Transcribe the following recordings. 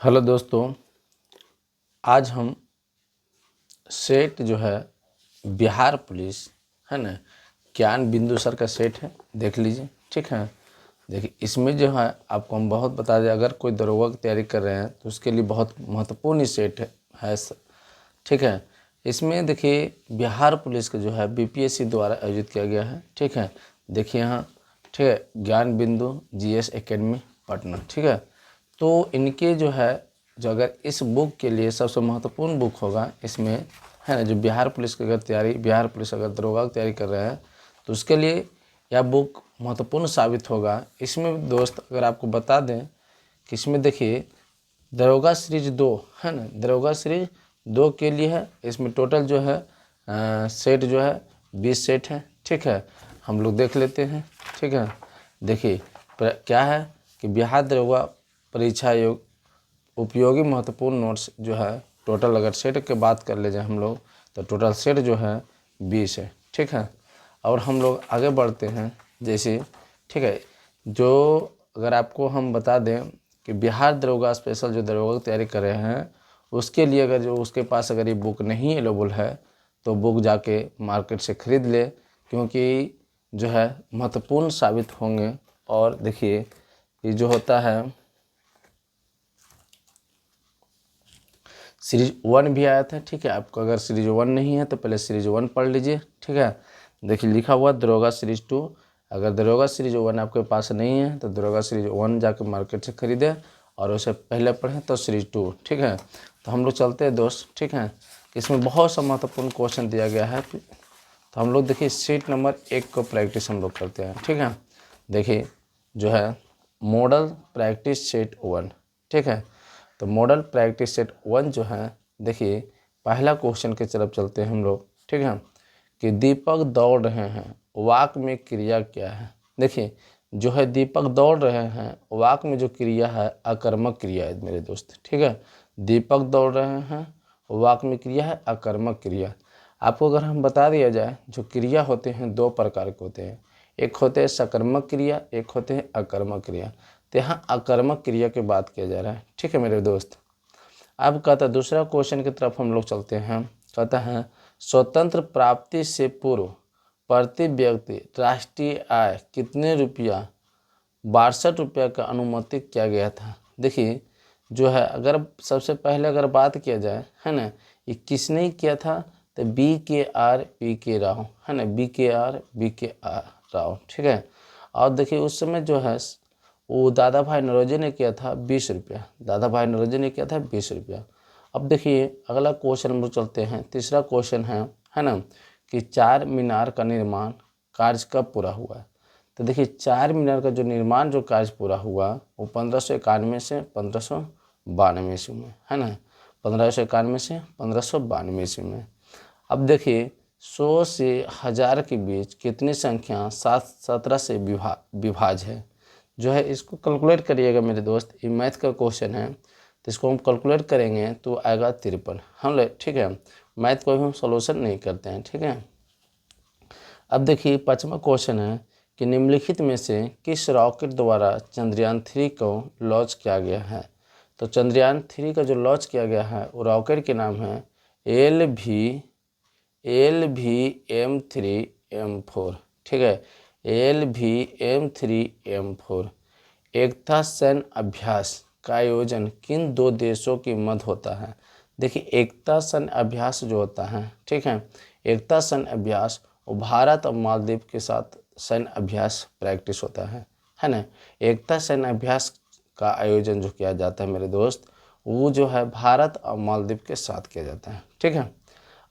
Hello दोस्तों, आज हम सेट जो है बिहार पुलिस है ना, ज्ञान बिंदु सर का सेट है, देख लीजिए। ठीक है, देखिए इसमें जो है आपको हम बहुत बता दें, अगर कोई दरोगा की तैयारी कर रहे हैं तो उसके लिए बहुत महत्वपूर्ण सेट है। ठीक है, इसमें देखिए बिहार पुलिस का जो है बीपीएससी द्वारा आयोजित किया गया है। ठीक है, देखिए यहाँ, ठीक है, ज्ञान बिंदु जीएस एकेडमी पटना। ठीक है, तो इनके जो है, जो अगर इस बुक के लिए सबसे महत्वपूर्ण बुक होगा इसमें, है ना, जो बिहार पुलिस की अगर तैयारी, बिहार पुलिस अगर दरोगा की तैयारी कर रहे हैं तो उसके लिए यह बुक महत्वपूर्ण साबित होगा। इसमें दोस्त अगर आपको बता दें कि इसमें देखिए दरोगा सीरीज 2 है ना, दरोगा सीरीज 2 के लिए है। इसमें टोटल जो है सेट जो है 20 सेट है। ठीक है, हम लोग देख लेते हैं। ठीक है, देखिए क्या है कि बिहार दरोगा परीक्षा योग उपयोगी महत्वपूर्ण नोट्स जो है, टोटल अगर सेट की बात कर ले जाए हम लोग तो टोटल सेट जो है 20 है। ठीक है, और हम लोग आगे बढ़ते हैं जैसे, ठीक है, जो अगर आपको हम बता दें कि बिहार दरोगा स्पेशल जो दरोगा की तैयारी कर रहे हैं उसके लिए अगर जो उसके पास अगर ये बुक नहीं अवेलेबल है तो बुक जाके मार्केट से ख़रीद ले, क्योंकि जो है महत्वपूर्ण साबित होंगे। और देखिए ये जो होता है सीरीज 1 भी आया था। ठीक है, आपको अगर सीरीज 1 नहीं है तो पहले सीरीज 1 पढ़ लीजिए। ठीक है, देखिए लिखा हुआ दरोगा सीरीज 2। अगर दरोगा सीरीज 1 आपके पास नहीं है तो दरोगा सीरीज 1 जाकर मार्केट से खरीदें और उसे पहले पढ़ें तो सीरीज 2। ठीक है, तो हम लोग चलते हैं दोस्त। ठीक है, इसमें बहुत सा महत्वपूर्ण क्वेश्चन दिया गया है, तो हम लोग देखिए सीट नंबर 1 को प्रैक्टिस हम लोग करते हैं। ठीक है, देखिए जो है मॉडल प्रैक्टिस सेट 1। ठीक है, तो मॉडल प्रैक्टिस सेट 1 जो है, देखिए पहला क्वेश्चन के तरफ चलते हैं हम लोग। ठीक है, कि दीपक दौड़ रहे हैं, वाक्य में क्रिया क्या है। देखिए जो है दीपक दौड़ रहे हैं, वाक्य में जो क्रिया है अकर्मक क्रिया है मेरे दोस्त। ठीक है, दीपक दौड़ रहे हैं, वाक्य में क्रिया है अकर्मक क्रिया। आपको अगर हम बता दिया जाए, जो क्रिया होते हैं 2 प्रकार के होते हैं, एक होते हैं सकर्मक क्रिया, एक होते हैं अकर्मक क्रिया। तो यहाँ अकर्मक क्रिया की बात किया जा रहा है। ठीक है मेरे दोस्त, अब कहता है दूसरा क्वेश्चन की तरफ हम लोग चलते हैं। कहता है स्वतंत्र प्राप्ति से पूर्व प्रति व्यक्ति राष्ट्रीय आय कितने रुपया, 62 रुपया का अनुमानित किया गया था। देखिए जो है अगर सबसे पहले अगर बात किया जाए, है ना, ये किसने किया था, तो BKR राव, है ना, BKR राव। ठीक है, और देखिए उस समय जो है वो दादा भाई नौरोजी ने किया था 20 रुपया, दादा भाई नौरोजी ने किया था 20 रुपया। अब देखिए अगला क्वेश्चन हम लोग चलते हैं, तीसरा क्वेश्चन है ना, कि 4 मीनार का निर्माण कार्य कब पूरा हुआ है। तो देखिए 4 मीनार का जो निर्माण जो कार्य पूरा हुआ वो 1591 से 1592 ईस्वी में, है ना, 1591 से 1592 ईस्वी में। अब देखिए 100 से 1000 के बीच कितनी संख्या 17 से विभाज्य है। जो है इसको कैलकुलेट करिएगा मेरे दोस्त, ये मैथ का क्वेश्चन है, तो इसको हम कैलकुलेट करेंगे तो आएगा 53। हम ले, ठीक है, मैथ को भी हम सॉल्यूशन नहीं करते हैं। ठीक है, अब देखिए 5वां क्वेश्चन है कि निम्नलिखित में से किस रॉकेट द्वारा चंद्रयान 3 को लॉन्च किया गया है। तो चंद्रयान 3 का जो लॉन्च किया गया है वो रॉकेट के नाम है LVM3M4। ठीक है, LVM3M4। एकता सैन्य अभ्यास का आयोजन किन 2 देशों के मध्य होता है। देखिए एकता सैन्य अभ्यास जो होता है, ठीक है, एकता सैन्य अभ्यास वो भारत और मालदीव के साथ सैन्य अभ्यास प्रैक्टिस होता है ना। एकता सैन्य अभ्यास का आयोजन जो किया जाता है मेरे दोस्त, वो जो है भारत और मालदीव के साथ किया जाता है। ठीक है,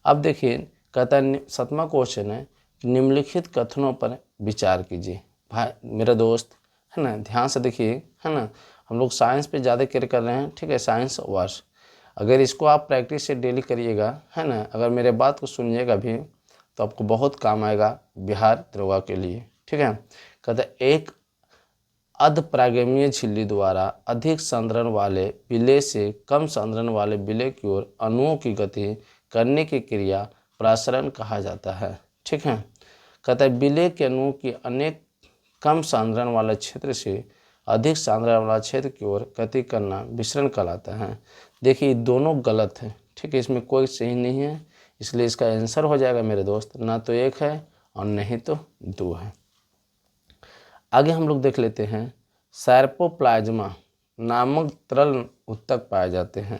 अब देखिए कहता है 7वां क्वेश्चन है, निम्नलिखित कथनों पर विचार कीजिए। भाई मेरा दोस्त, है ना, ध्यान से देखिए, है ना, हम लोग साइंस पे ज़्यादा केयर कर रहे हैं। ठीक है, साइंस वर्ष, अगर इसको आप प्रैक्टिस से डेली करिएगा, है ना, अगर मेरे बात को सुनिएगा भी तो आपको बहुत काम आएगा बिहार दरोगा के लिए। ठीक है, कहते एक अर्धपरागैमीय झिल्ली द्वारा अधिक सांद्रण वाले विलेय से कम सांद्रण वाले विलेय की ओर अणुओं की गति करने की क्रिया प्रसारण कहा जाता है। ठीक है, कहता है विलेय के अणुओं की अनेक कम सांद्रण वाले क्षेत्र से अधिक सांद्रता वाला क्षेत्र की ओर गति करना विसरण कहलाता है। देखिए दोनों गलत है, ठीक है, इसमें कोई सही नहीं है, इसलिए इसका आंसर हो जाएगा मेरे दोस्त ना तो 1 है और नहीं तो 2 है। आगे हम लोग देख लेते हैं, सार्कोप्लाज्मा नामक तरल ऊतक पाए जाते हैं।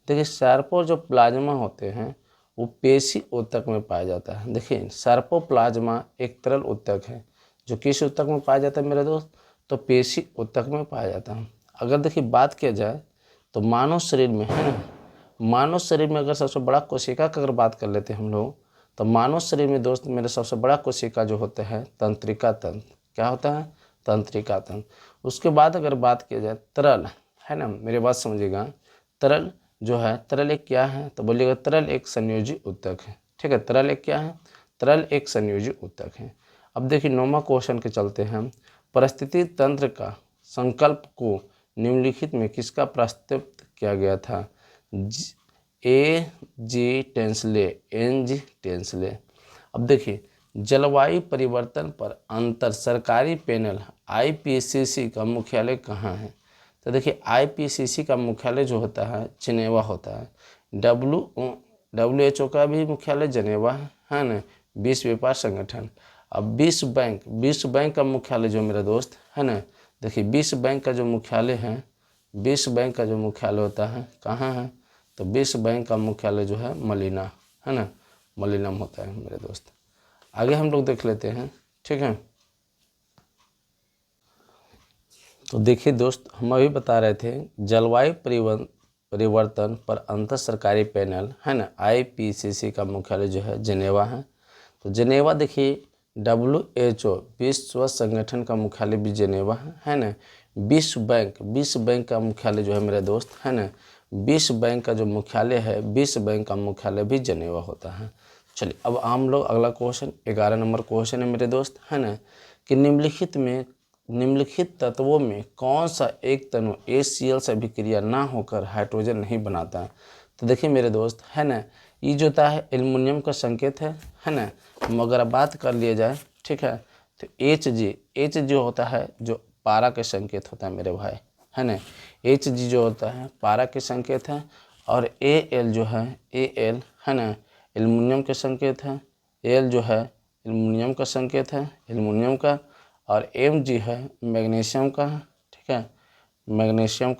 देखिए सार्को जो प्लाज्मा होते हैं वो पेशी ऊतक में पाया जाता है। देखिए सार्कोप्लाज्मा एक तरल ऊतक है जो किस ऊतक में पाया जाता है मेरे दोस्त, तो पेशी ऊतक में पाया जाता है। अगर देखिए बात किया जाए तो मानव शरीर में है ना, मानव शरीर में अगर सबसे बड़ा कोशिका का अगर बात कर लेते हैं हम लोग, तो मानव शरीर में दोस्त मेरे सबसे बड़ा कोशिका जो होता है तंत्रिका तंत्र। क्या होता है? तंत्रिका तंत्र। उसके बाद अगर बात किया जाए तरल, है ना, मेरी बात समझिएगा, तरल जो है, तरल एक क्या है, तो बोलिएगा तरल एक संयोजी ऊतक है। ठीक है, तरल एक क्या है? तरल एक संयोजी ऊतक है। अब देखिए 9वां क्वेश्चन के चलते हैं, परिस्थिति तंत्र का संकल्प को निम्नलिखित में किसका प्रस्तावित किया गया था? A.G. Tansley, N.G. टेंसले। अब देखिए जलवायु परिवर्तन पर अंतर सरकारी पैनल IPCC का मुख्यालय कहाँ है? तो देखिए IPCC का मुख्यालय जो होता है जिनेवा होता है। WHO का भी मुख्यालय जिनेवा है ना, विश्व व्यापार संगठन। अब विश्व बैंक का मुख्यालय जो मेरा दोस्त है ना, देखिए विश्व बैंक का जो मुख्यालय है, विश्व बैंक का जो मुख्यालय होता है कहाँ है, तो विश्व बैंक का मुख्यालय जो है मलिना, है ना, मलिनम होता है मेरे दोस्त। आगे हम लोग देख लेते हैं, ठीक है। तो देखिए दोस्त हम अभी बता रहे थे जलवायु परिवर्तन पर अंतर सरकारी पैनल है ना, IPCC का मुख्यालय जो है जिनेवा है। तो जिनेवा देखिए WHO विश्व संगठन का मुख्यालय भी जिनेवा है ना। विश्व बैंक का मुख्यालय जो है मेरे दोस्त है ना, विश्व बैंक का जो मुख्यालय है, विश्व बैंक का मुख्यालय भी जिनेवा होता है। चलिए अब हम लोग अगला क्वेश्चन 11 नंबर क्वेश्चन है मेरे दोस्त है ना, कि निम्नलिखित तत्वों में कौन सा एक तत्व HCl से अभिक्रिया ना होकर हाइड्रोजन नहीं बनाता है? तो देखिए मेरे दोस्त है ना, ये जो होता है एल्युमिनियम का संकेत है ना, मगर बात कर लिया जाए, ठीक है, तो Hg जो होता है जो पारा के संकेत होता है मेरे भाई, है ना, Hg जो होता है पारा के संकेत है, और Al जो है, Al है ना, एल्युमिनियम के संकेत है, Al जो है एल्युमिनियम का संकेत है, एल्युमिनियम का, और Mg है मैग्नीशियम का, ठीक है, मैग्नीशियम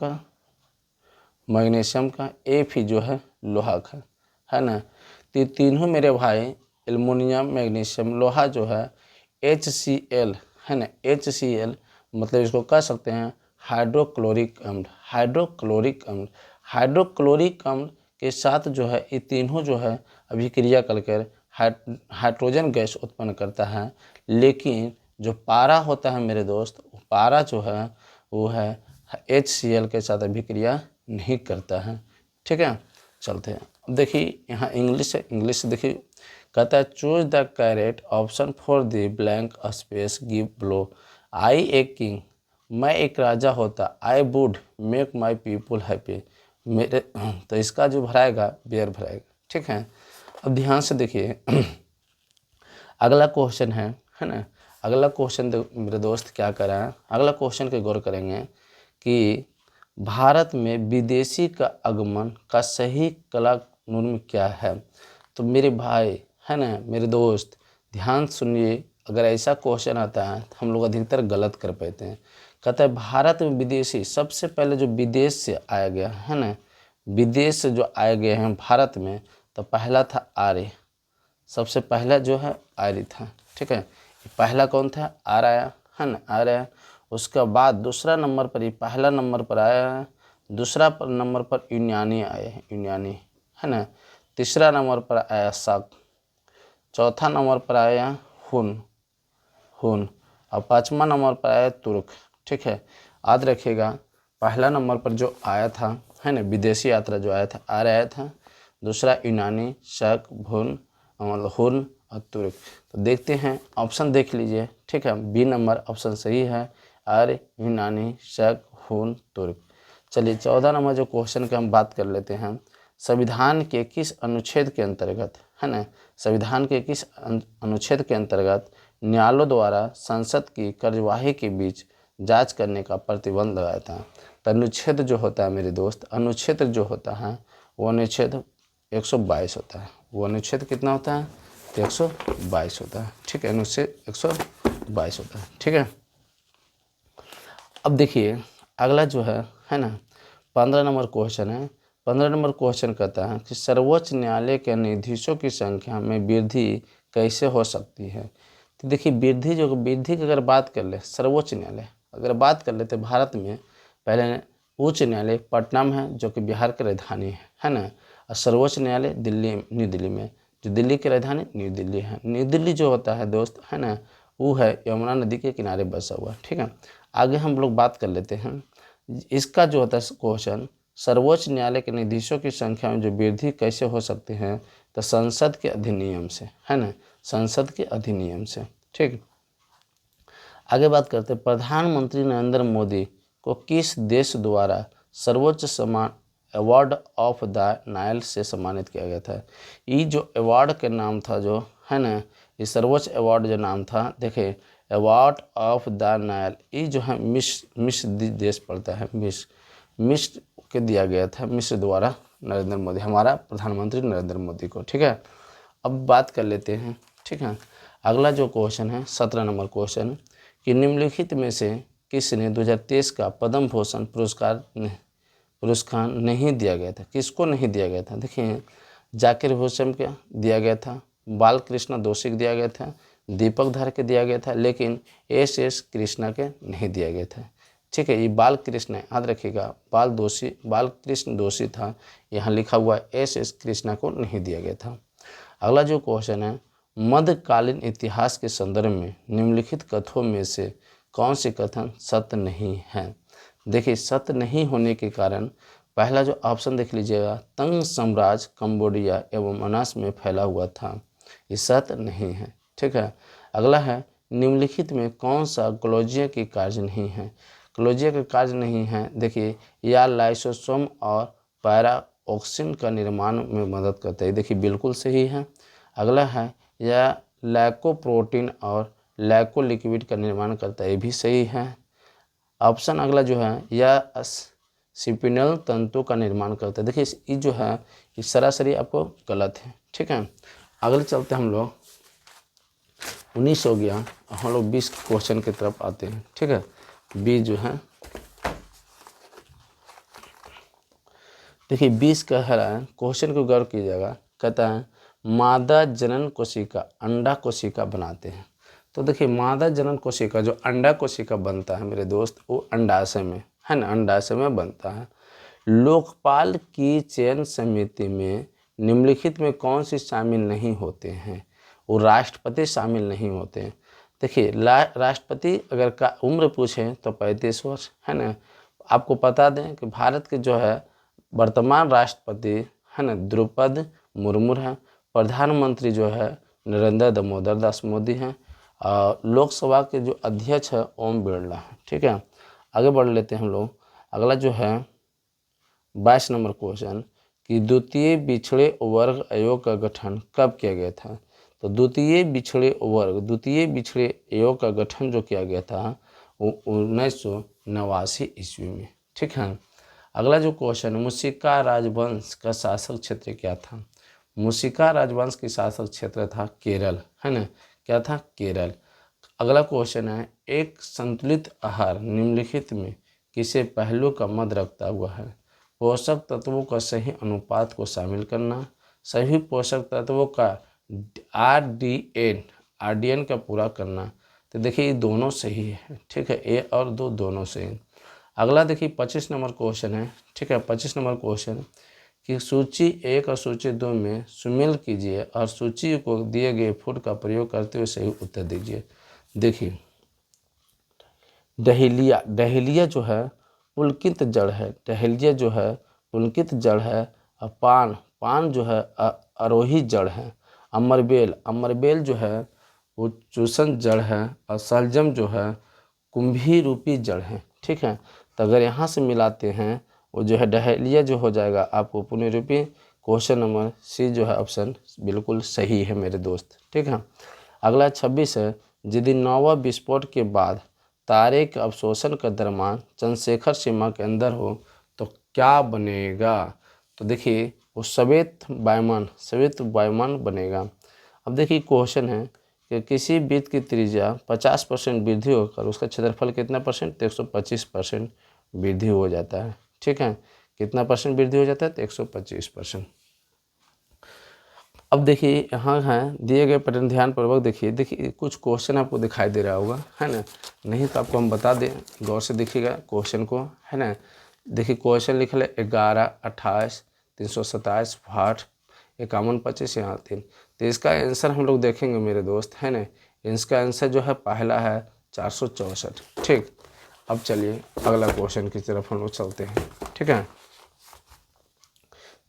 का, Fe जो है लोहा का, है ना। तो तीनों मेरे भाई एल्युमिनियम, मैग्नीशियम, लोहा जो है HCl है ना, HCl मतलब इसको कह सकते हैं हाइड्रोक्लोरिक अम्ल। हाइड्रोक्लोरिक अम्ल के साथ जो है ये तीनों जो है अभिक्रिया कर हाइड्रोजन गैस उत्पन्न करता है, लेकिन जो पारा होता है मेरे दोस्त, पारा जो है वो है HCl के साथ अभिक्रिया नहीं करता है। ठीक है, चलते हैं। अब देखिए यहाँ इंग्लिश देखिए, कहता है choose the correct option for the blank space give below. I a king, मैं एक राजा होता, I would make my people happy, मेरे, तो इसका जो भराएगा बेयर भराएगा। ठीक है, अब ध्यान से देखिए अगला क्वेश्चन है ना, अगला क्वेश्चन मेरे दोस्त क्या करा है, अगला क्वेश्चन के गौर करेंगे कि भारत में विदेशी का आगमन का सही कालक्रम क्या है। तो मेरे भाई है ना, मेरे दोस्त ध्यान सुनिए, अगर ऐसा क्वेश्चन आता है तो हम लोग अधिकतर गलत कर पाते हैं। कहता है भारत में विदेशी, सबसे पहले जो विदेश से आया गया है ना, विदेश से जो आए गए हैं भारत में, तो पहला था आर्य, सबसे पहला जो है आर्य था। ठीक है, पहला कौन था? आर्य है ना, आर्य। उसके बाद दूसरा नंबर पर, पहला नंबर पर आया है, दूसरा नंबर पर यूनानी आए हैं, यूनानी है ना, तीसरा नंबर पर आया शक, चौथा नंबर पर आया हुन, और पाँचवा नंबर पर आया तुर्क। ठीक है, याद रखिएगा पहला नंबर पर जो आया था है ना, विदेशी यात्रा जो आया था आर्य आया था, दूसरा यूनानी, शक, हुन और तुर्क। तो देखते हैं, ऑप्शन देख लीजिए। ठीक है, बी नंबर ऑप्शन सही है, आर्य, यूनानी, शक, हुन, तुर्क। चलिए 14 नंबर जो क्वेश्चन की हम बात कर लेते हैं, संविधान के किस अनुच्छेद के अंतर्गत है ना, संविधान के किस अनुच्छेद के अंतर्गत न्यायालयों द्वारा संसद की कार्यवाही के बीच जांच करने का प्रतिबंध लगाया था। तो अनुच्छेद जो होता है मेरे दोस्त, अनुच्छेद जो होता है वो अनुच्छेद 122 होता है। वो अनुच्छेद कितना होता है? 122 होता है। ठीक है, अनुच्छेद 122 होता है। ठीक है, अब देखिए अगला जो है ना 15 नंबर क्वेश्चन है। 15 नंबर क्वेश्चन कहता है कि सर्वोच्च न्यायालय के न्यायाधीशों की संख्या में वृद्धि कैसे हो सकती है। तो देखिए वृद्धि की अगर बात कर ले, सर्वोच्च न्यायालय अगर बात कर लेते भारत में, पहले उच्च न्यायालय पटना में है जो कि बिहार की राजधानी है ना, और सर्वोच्च न्यायालय न्यू दिल्ली में, जो दिल्ली की राजधानी न्यू दिल्ली है। न्यू दिल्ली जो होता है दोस्त है ना, वो है यमुना नदी के किनारे बसा हुआ। ठीक है, आगे हम लोग बात कर लेते हैं इसका जो होता है क्वेश्चन, सर्वोच्च न्यायालय के न्यायाधीशों की संख्या में जो वृद्धि कैसे हो सकती है, तो संसद के अधिनियम से, है ना, संसद के अधिनियम से। ठीक, आगे बात करते हैं प्रधानमंत्री नरेंद्र मोदी को किस देश द्वारा सर्वोच्च सम्मान अवार्ड ऑफ द नाइल से सम्मानित किया गया था। ये जो अवार्ड के नाम था जो है ना, ये सर्वोच्च अवार्ड जो नाम था, देखिए अवार्ड ऑफ द नाइल, ये जो है मिस्र देश पड़ता है, मिस्र के दिया गया था, मिस्र द्वारा नरेंद्र मोदी, हमारा प्रधानमंत्री नरेंद्र मोदी को। ठीक है, अब बात कर लेते हैं। ठीक है, अगला जो क्वेश्चन है 17 नंबर क्वेश्चन कि निम्नलिखित में से किसने 2023 का पद्म भूषण पुरस्कार नहीं दिया गया था। किसको नहीं दिया गया था? देखिए जाकिर हुसैन को दिया गया था, बालकृष्ण दोषी को दिया गया था, दीपक धर के दिया गया था, लेकिन एस कृष्णा के नहीं दिया गया था। ठीक है, ये बालकृष्ण याद रखिएगा, बालकृष्ण दोषी था, यहाँ लिखा हुआ एस कृष्णा को नहीं दिया गया था। अगला जो क्वेश्चन है मध्यकालीन इतिहास के संदर्भ में निम्नलिखित कथनों में से कौन से कथन सत्य नहीं है। देखिए सत्य नहीं होने के कारण पहला जो ऑप्शन देख लीजिएगा, तंग साम्राज्य कंबोडिया एवं मनास में फैला हुआ था, ये सत्य नहीं है। ठीक है, अगला है निम्नलिखित में कौन सा क्लोजिया की कार्य नहीं है। क्लोजिया का कार्य नहीं है, देखिए या लाइसोसोम और पैराऑक्सिन का निर्माण में मदद करता है, देखिए बिल्कुल सही है। अगला है या लैकोप्रोटीन और लैको लिक्विड का निर्माण करता है, ये भी सही है। ऑप्शन अगला जो है या सिपिनल तंतु का निर्माण करता है, देखिए ये जो है ये सरासरी आपको गलत है। ठीक है, अगले चलते हम लोग 19 हो गया, हम लोग 20 क्वेश्चन की तरफ आते हैं। ठीक है, 20 जो है देखिए 20 का है क्वेश्चन को गौर कीजिएगा, कहता है मादा जनन कोशिका अंडा कोशिका बनाते हैं। तो देखिए मादा जनन कोशिका जो अंडा कोशिका बनता है मेरे दोस्त, वो अंडाशय में है ना, अंडाशय में बनता है। लोकपाल की चयन समिति में निम्नलिखित में कौन सी शामिल नहीं होते हैं। वो राष्ट्रपति शामिल नहीं होते हैं। देखिए राष्ट्रपति अगर का उम्र पूछें तो 35 वर्ष है ना। आपको बता दें कि भारत के जो है वर्तमान राष्ट्रपति है ना द्रौपदी मुर्मू है। प्रधानमंत्री जो है नरेंद्र दामोदर दास मोदी हैं। लोकसभा के जो अध्यक्ष है ओम बिरला है। ठीक है, आगे बढ़ लेते हैं हम लोग। अगला जो है 22 नंबर क्वेश्चन कि द्वितीय पिछड़े वर्ग आयोग का गठन कब किया गया था। तो द्वितीय पिछड़े आयोग का गठन जो किया गया था वो 1989 ईस्वी में। ठीक है, अगला जो क्वेश्चन मुशिका राजवंश का शासक क्षेत्र क्या था। मुशिका राजवंश की शासक क्षेत्र था केरल है ना, क्या था केरल। अगला क्वेश्चन है एक संतुलित आहार निम्नलिखित में किसे पहलू का मद रखता हुआ है। पोषक तत्वों का सही अनुपात को शामिल करना, सभी पोषक तत्वों का आरडीएन का पूरा करना। तो देखिए ये दोनों सही है। ठीक है, ए और दो दोनों सही। अगला देखिए 25 नंबर क्वेश्चन है। ठीक है, 25 नंबर क्वेश्चन कि सूची 1 और सूची 2 में सुमेल कीजिए और सूची को दिए गए फूड का प्रयोग करते हुए सही उत्तर दीजिए। देखिए डहेलिया जो है पुलकित जड़ है, डहेलिया जो है पुलकित जड़ है। और पान जो है आरोही जड़ है। अमरबेल जो है वो चूसन जड़ है। और सलजम जो है कुंभी रूपी जड़ है। ठीक है, तो अगर यहाँ से मिलाते हैं वो जो है डहेलिया जो हो जाएगा आपको पुनरूपी। क्वेश्चन नंबर सी जो है ऑप्शन बिल्कुल सही है मेरे दोस्त। ठीक है, अगला 26 है यदि नौवा विस्फोट के बाद तारे के अवशोषण का द्रव्यमान चंद्रशेखर सीमा के अंदर हो तो क्या बनेगा? तो देखिए वो श्वेत वायुमान बनेगा। अब देखिए क्वेश्चन है कि किसी वृत्त की त्रिज्या 50% वृद्धि होकर उसका क्षेत्रफल कितना परसेंट? तो 125% वृद्धि हो जाता है। ठीक है, कितना परसेंट वृद्धि हो जाता है? तो 125%। अब देखिए यहाँ है दिए गए पैटर्न ध्यानपूर्वक देखिए कुछ क्वेश्चन आपको दिखाई दे रहा होगा, है ना? नहीं तो आपको हम बता दें, गौर से देखिएगा क्वेश्चन को, है ना? देखिए क्वेश्चन लिख ले 11, 28, 327, 60, 51, 25, यहाँ 3। तो इसका आंसर हम लोग देखेंगे मेरे दोस्त, है ना? इसका आंसर जो है पहला है 464। ठीक, अब चलिए अगला क्वेश्चन की तरफ हम लोग चलते हैं। ठीक है,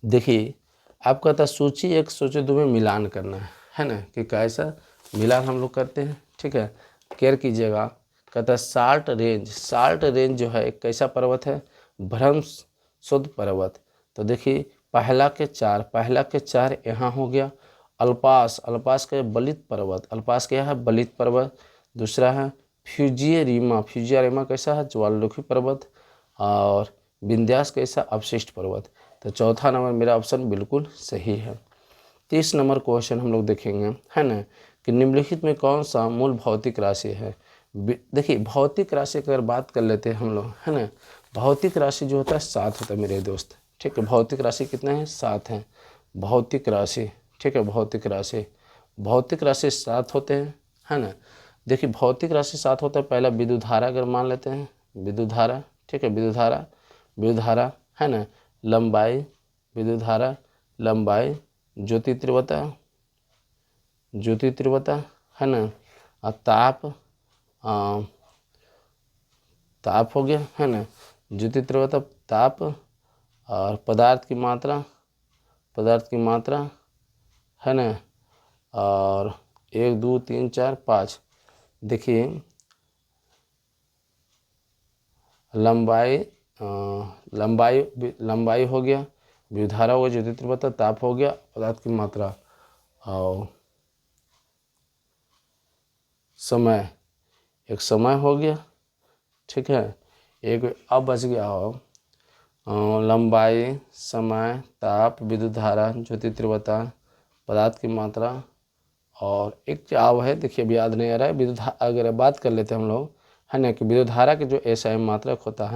देखिए आपका था सूची 1 सूची 2 में मिलान करना है ना? कि कैसा मिलान हम लोग करते हैं। ठीक है, केयर कीजिएगा। कहता है साल्ट रेंज जो है एक कैसा पर्वत है? भ्रमशुद्ध पर्वत। तो देखिए पहला के चार यहाँ हो गया। अल्पास का बलित पर्वत। दूसरा है फ्यूजियरिमा कैसा है? ज्वालामुखी पर्वत। और विंध्यास कैसा? अवशिष्ट पर्वत। तो चौथा नंबर मेरा ऑप्शन बिल्कुल सही है। 30 नंबर क्वेश्चन हम लोग देखेंगे, है ना? कि निम्नलिखित में कौन सा मूल भौतिक राशि है? देखिए भौतिक राशि की अगर बात कर लेते हैं हम लोग, है ना? भौतिक राशि जो होता है 7 होता है मेरे दोस्त। ठीक है, भौतिक राशि कितना है? 7 है भौतिक राशि। ठीक है, भौतिक राशि 7 होते हैं, है ना? देखिए भौतिक राशि 7 होता है। पहला विद्युत धारा अगर मान लेते हैं, विद्युत धारा। ठीक है, विद्युत धारा, है ना? लंबाई, विद्युत धारा, लंबाई, ज्योति तीव्रता, है ना? और ताप हो गया, है ना? ज्योति तीव्रता, ताप, और पदार्थ की मात्रा, है ना? और 1 2 3 4 5 देखिए लंबाई हो गया, विधारा हो गया, ज्योति तीव्रता, ताप हो गया, पदार्थ की मात्रा, और समय हो गया। ठीक है, एक अब बच गया हो लंबाई, समय, ताप, विद्युत धारा, ज्योति तीव्रता, पदार्थ की मात्रा, और एक क्या है देखिए अभी याद नहीं आ रहा है। अगर बात कर लेते हैं हम लोग, है ना? कि विद्युत धारा के जो SI मात्रक होता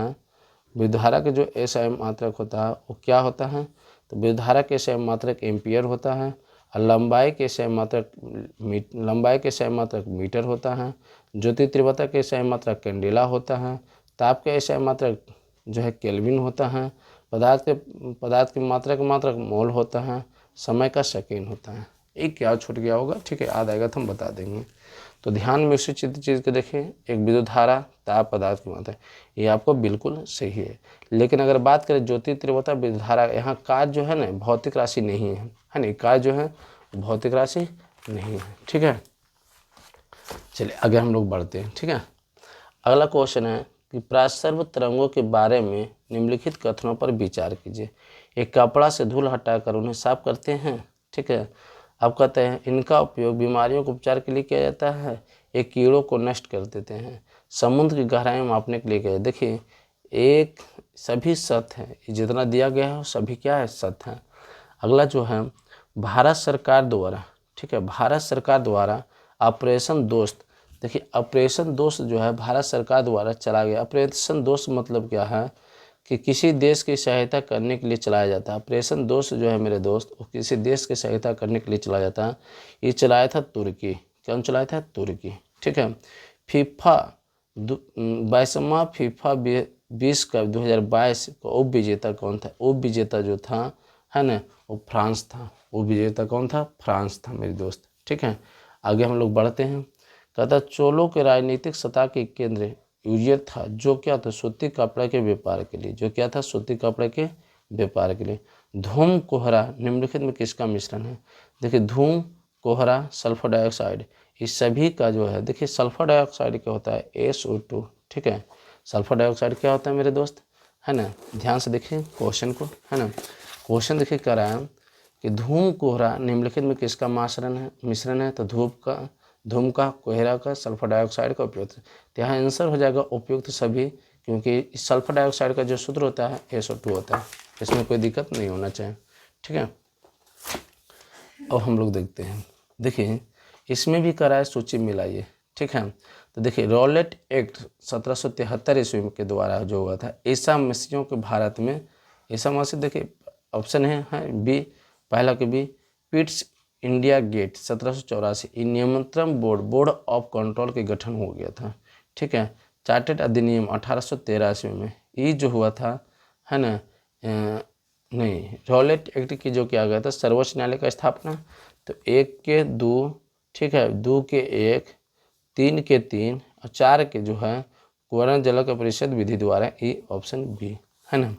है, वो क्या होता है? तो विद्युत धारा के SI मात्रक एम्पियर होता है। और लंबाई के SI मात्रक मीटर होता है। ज्योति तीव्रता के SI मात्रक कैंडेला होता है। ताप के SI मात्रक जो है केल्विन होता है। पदार्थ की मात्रक मोल होता है। समय का सेकेंड होता है। एक क्या छूट गया होगा? ठीक है, याद आएगा तो हम बता देंगे। तो ध्यान में उसी चीज़ को देखें, एक विद्युत धारा, ताप, पदार्थ की मात्रा, ये आपको बिल्कुल सही है। लेकिन अगर बात करें ज्योति तीव्रता, विद्युत धारा, यहाँ कार्य जो है ना भौतिक राशि नहीं है, है ना? कार्य जो है भौतिक राशि नहीं है। ठीक है, चलिए आगे हम लोग बढ़ते हैं। ठीक है, अगला क्वेश्चन है कि प्रासर्व तरंगों के बारे में निम्नलिखित कथनों पर विचार कीजिए। एक कपड़ा से धूल हटाकर उन्हें साफ करते हैं। ठीक है, अब कहते हैं इनका उपयोग बीमारियों के उपचार के लिए किया जाता है। एक कीड़ों को नष्ट कर देते हैं। समुद्र की गहराई मापने के लिए किया। देखिए एक सभी सत्य है, जितना दिया गया है सभी क्या है? सत्य है। अगला जो है भारत सरकार द्वारा, ठीक है, भारत सरकार द्वारा ऑपरेशन दोस्त। देखिए ऑपरेशन दोस्त जो है भारत सरकार द्वारा चला गया। ऑपरेशन दोस्त मतलब क्या है? कि किसी देश की सहायता करने के लिए चलाया जाता है। ऑपरेशन दोस्त जो है मेरे दोस्त, वो किसी देश की सहायता करने के लिए चलाया जाता है। ये चलाया था तुर्की। कौन चलाया था? तुर्की। ठीक है, फीफा 22वां फीफा 20 का 2022 का उप विजेता कौन था? उप विजेता जो था, है ना, वो फ्रांस था। उप विजेता कौन था? फ्रांस था मेरे दोस्त। ठीक है, आगे हम लोग बढ़ते हैं। कहता चोलों के राजनीतिक सत्ता के केंद्र यूरियत था, जो क्या था? सूती कपड़े के व्यापार के लिए। जो क्या था? सूती कपड़े के व्यापार के लिए। धूम कोहरा निम्नलिखित में किसका मिश्रण है? देखिए धूम, कोहरा, सल्फर डाइऑक्साइड, इस सभी का जो है, देखिए सल्फर डाइऑक्साइड क्या होता है? SO2। ठीक है, सल्फर डाइऑक्साइड क्या होता है मेरे दोस्त, है ना? ध्यान से देखिए क्वेश्चन को, है ना? क्वेश्चन देखिए कह रहा है कि धूम कोहरा निम्नलिखित में किसका मिश्रण है? तो धूम का, कोहरा का, सल्फर डाइऑक्साइड का, उपयुक्त। तो यहाँ आंसर हो जाएगा उपयुक्त सभी, क्योंकि सल्फर डाइऑक्साइड का जो सूत्र होता है SO2 होता है, इसमें कोई दिक्कत नहीं होना चाहिए। ठीक है, अब हम लोग देखते हैं। देखिए इसमें भी करा है सूची मिलाइए। ठीक है, तो देखिए रॉलेट एक्ट 1773 ईस्वी के द्वारा जो हुआ था, ईसा मसीहियों के भारत में, ईसा मसीह, देखिए ऑप्शन है बी, पहला के बी, पिट्स इंडिया गेट 1784, नियंत्रण बोर्ड ऑफ कंट्रोल के गठन हो गया था। ठीक है, चार्टेड अधिनियम 1813 ईस्वी में, ये जो हुआ था, है ना, नहीं, रॉलेट एक्ट की जो किया गया था, सर्वोच्च न्यायालय का स्थापना, तो 1 के 2, ठीक है, 2 के 1, 3 के 3 और 4 के जो है कुंवर जलक परिषद विधि द्वारा, ये ऑप्शन बी, है ना।